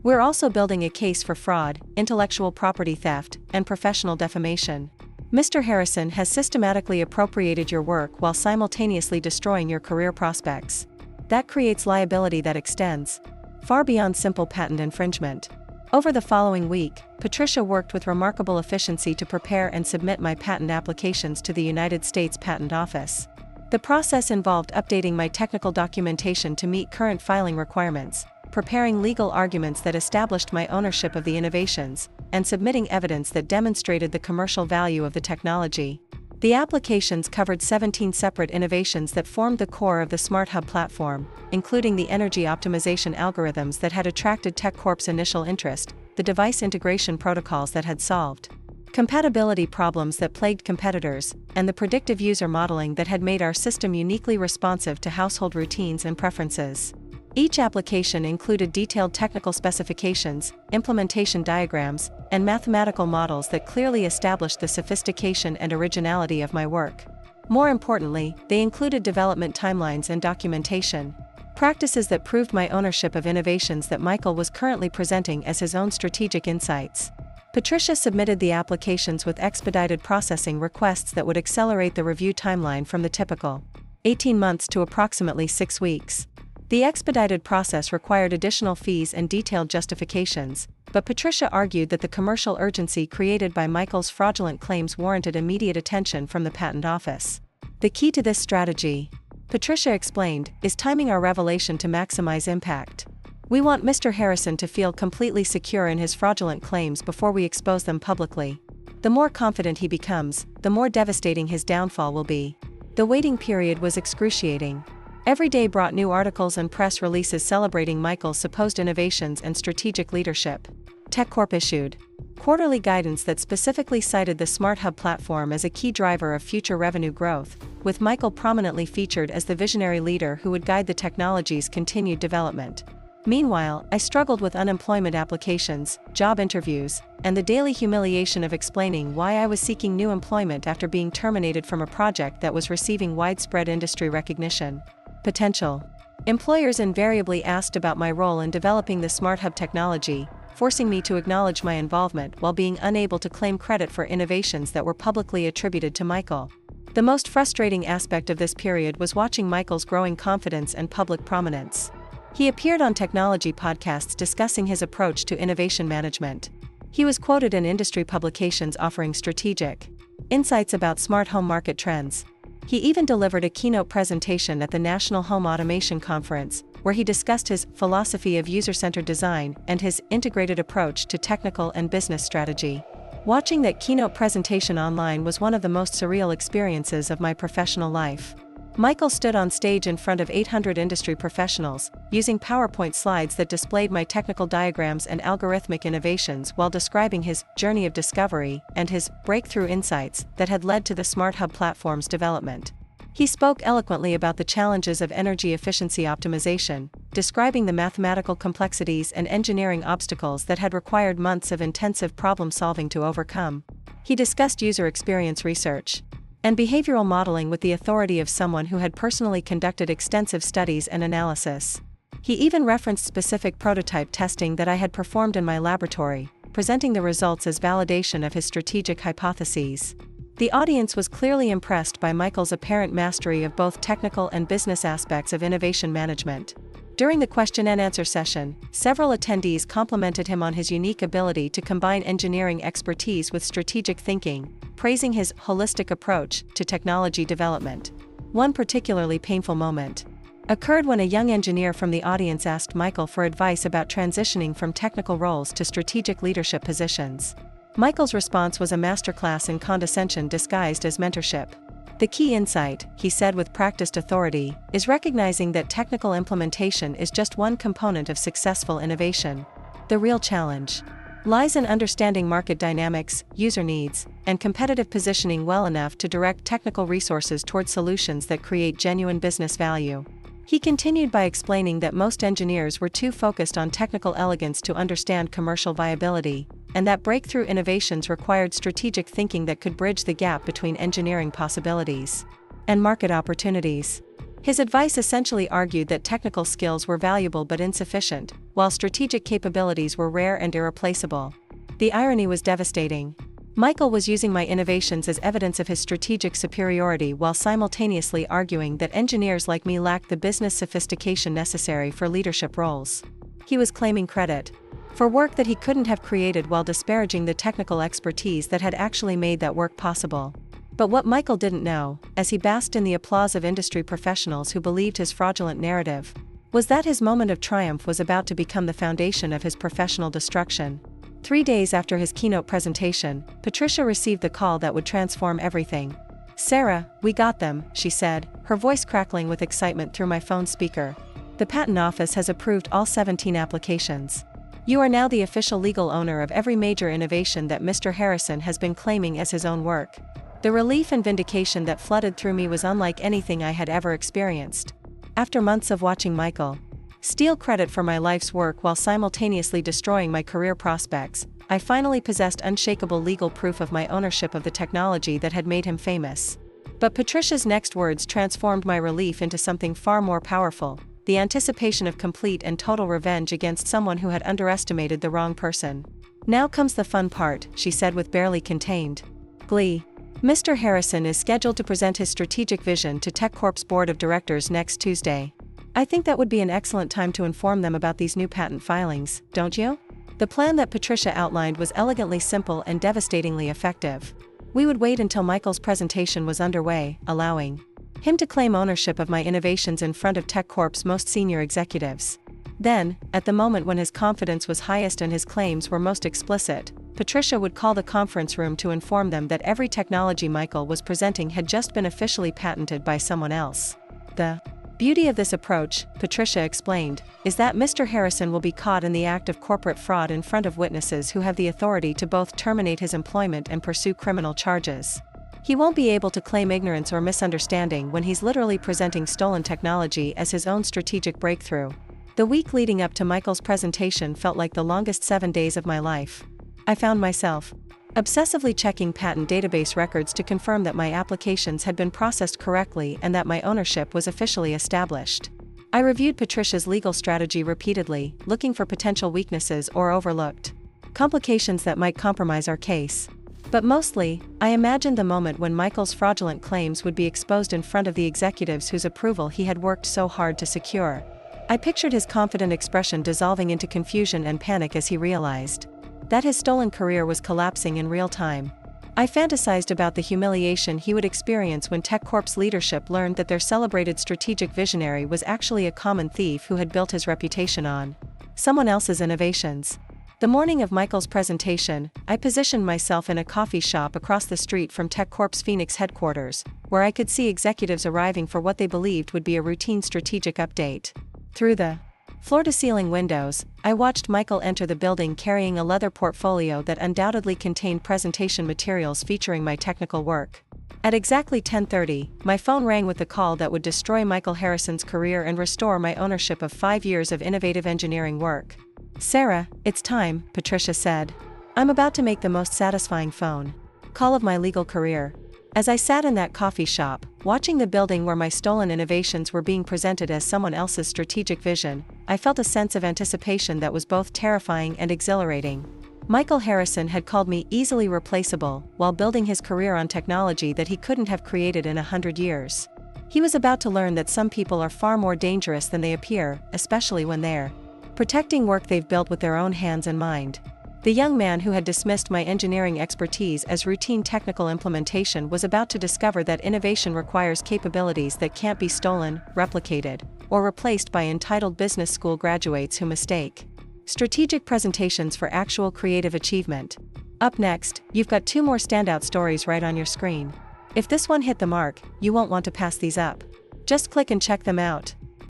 "We're also building a case for fraud, intellectual property theft, and professional defamation. Mr. Harrison has systematically appropriated your work while simultaneously destroying your career prospects. That creates liability that extends far beyond simple patent infringement." Over the following week, Patricia worked with remarkable efficiency to prepare and submit my patent applications to the United States Patent Office. The process involved updating my technical documentation to meet current filing requirements, preparing legal arguments that established my ownership of the innovations, and submitting evidence that demonstrated the commercial value of the technology. The applications covered 17 separate innovations that formed the core of the SmartHub platform, including the energy optimization algorithms that had attracted TechCorp's initial interest, the device integration protocols that had solved compatibility problems that plagued competitors, and the predictive user modeling that had made our system uniquely responsive to household routines and preferences. Each application included detailed technical specifications, implementation diagrams, and mathematical models that clearly established the sophistication and originality of my work. More importantly, they included development timelines and documentation, practices that proved my ownership of innovations that Michael was currently presenting as his own strategic insights. Patricia submitted the applications with expedited processing requests that would accelerate the review timeline from the typical 18 months to approximately 6 weeks. The expedited process required additional fees and detailed justifications, but Patricia argued that the commercial urgency created by Michael's fraudulent claims warranted immediate attention from the Patent Office. "The key to this strategy," Patricia explained, "is timing our revelation to maximize impact. We want Mr. Harrison to feel completely secure in his fraudulent claims before we expose them publicly. The more confident he becomes, the more devastating his downfall will be." The waiting period was excruciating. Every day brought new articles and press releases celebrating Michael's supposed innovations and strategic leadership. TechCorp issued quarterly guidance that specifically cited the SmartHub platform as a key driver of future revenue growth, with Michael prominently featured as the visionary leader who would guide the technology's continued development. Meanwhile, I struggled with unemployment applications, job interviews, and the daily humiliation of explaining why I was seeking new employment after being terminated from a project that was receiving widespread industry recognition. Potential. Employers invariably asked about my role in developing the Smart Hub technology, forcing me to acknowledge my involvement while being unable to claim credit for innovations that were publicly attributed to Michael. The most frustrating aspect of this period was watching Michael's growing confidence and public prominence. He appeared on technology podcasts discussing his approach to innovation management. He was quoted in industry publications offering strategic insights about smart home market trends. He even delivered a keynote presentation at the National Home Automation Conference, where he discussed his philosophy of user-centered design and his integrated approach to technical and business strategy. Watching that keynote presentation online was one of the most surreal experiences of my professional life. Michael stood on stage in front of 800 industry professionals, using PowerPoint slides that displayed my technical diagrams and algorithmic innovations while describing his journey of discovery and his breakthrough insights that had led to the Smart Hub platform's development. He spoke eloquently about the challenges of energy efficiency optimization, describing the mathematical complexities and engineering obstacles that had required months of intensive problem-solving to overcome. He discussed user experience research and behavioral modeling with the authority of someone who had personally conducted extensive studies and analysis. He even referenced specific prototype testing that I had performed in my laboratory, presenting the results as validation of his strategic hypotheses. The audience was clearly impressed by Michael's apparent mastery of both technical and business aspects of innovation management. During the question and answer session, several attendees complimented him on his unique ability to combine engineering expertise with strategic thinking, praising his holistic approach to technology development. One particularly painful moment occurred when a young engineer from the audience asked Michael for advice about transitioning from technical roles to strategic leadership positions. Michael's response was a masterclass in condescension disguised as mentorship. The key insight, he said with practiced authority, is recognizing that technical implementation is just one component of successful innovation. The real challenge lies in understanding market dynamics, user needs, and competitive positioning well enough to direct technical resources toward solutions that create genuine business value. He continued by explaining that most engineers were too focused on technical elegance to understand commercial viability, and that breakthrough innovations required strategic thinking that could bridge the gap between engineering possibilities and market opportunities. His advice essentially argued that technical skills were valuable but insufficient, while strategic capabilities were rare and irreplaceable. The irony was devastating. Michael was using my innovations as evidence of his strategic superiority while simultaneously arguing that engineers like me lacked the business sophistication necessary for leadership roles. He was claiming credit for work that he couldn't have created while disparaging the technical expertise that had actually made that work possible. But what Michael didn't know, as he basked in the applause of industry professionals who believed his fraudulent narrative, was that his moment of triumph was about to become the foundation of his professional destruction. 3 days after his keynote presentation, Patricia received the call that would transform everything. "Sarah, we got them," she said, her voice crackling with excitement through my phone speaker. "The patent office has approved all 17 applications. You are now the official legal owner of every major innovation that Mr. Harrison has been claiming as his own work." The relief and vindication that flooded through me was unlike anything I had ever experienced. After months of watching Michael steal credit for my life's work while simultaneously destroying my career prospects, I finally possessed unshakable legal proof of my ownership of the technology that had made him famous. But Patricia's next words transformed my relief into something far more powerful: the anticipation of complete and total revenge against someone who had underestimated the wrong person. "Now comes the fun part," she said with barely contained glee. "Mr. Harrison is scheduled to present his strategic vision to TechCorp's board of directors next Tuesday. I think that would be an excellent time to inform them about these new patent filings, don't you?" The plan that Patricia outlined was elegantly simple and devastatingly effective. We would wait until Michael's presentation was underway, allowing him to claim ownership of my innovations in front of TechCorp's most senior executives. Then, at the moment when his confidence was highest and his claims were most explicit, Patricia would call the conference room to inform them that every technology Michael was presenting had just been officially patented by someone else. The beauty of this approach, Patricia explained, is that Mr. Harrison will be caught in the act of corporate fraud in front of witnesses who have the authority to both terminate his employment and pursue criminal charges. He won't be able to claim ignorance or misunderstanding when he's literally presenting stolen technology as his own strategic breakthrough. The week leading up to Michael's presentation felt like the longest 7 days of my life. I found myself obsessively checking patent database records to confirm that my applications had been processed correctly and that my ownership was officially established. I reviewed Patricia's legal strategy repeatedly, looking for potential weaknesses or overlooked complications that might compromise our case. But mostly, I imagined the moment when Michael's fraudulent claims would be exposed in front of the executives whose approval he had worked so hard to secure. I pictured his confident expression dissolving into confusion and panic as he realized that his stolen career was collapsing in real time. I fantasized about the humiliation he would experience when TechCorp's leadership learned that their celebrated strategic visionary was actually a common thief who had built his reputation on someone else's innovations. The morning of Michael's presentation, I positioned myself in a coffee shop across the street from TechCorp's Phoenix headquarters, where I could see executives arriving for what they believed would be a routine strategic update. Through the floor-to-ceiling windows, I watched Michael enter the building carrying a leather portfolio that undoubtedly contained presentation materials featuring my technical work. At exactly 10:30, my phone rang with the call that would destroy Michael Harrison's career and restore my ownership of 5 years of innovative engineering work. "Sarah, it's time," Patricia said. "I'm about to make the most satisfying phone call of my legal career." As I sat in that coffee shop, watching the building where my stolen innovations were being presented as someone else's strategic vision, I felt a sense of anticipation that was both terrifying and exhilarating. Michael Harrison had called me easily replaceable while building his career on technology that he couldn't have created in 100 years. He was about to learn that some people are far more dangerous than they appear, especially when they're protecting work they've built with their own hands and mind. The young man who had dismissed my engineering expertise as routine technical implementation was about to discover that innovation requires capabilities that can't be stolen, replicated, or replaced by entitled business school graduates who mistake strategic presentations for actual creative achievement. Up next, you've got 2 more standout stories right on your screen. If this one hit the mark, you won't want to pass these up. Just click and check them out.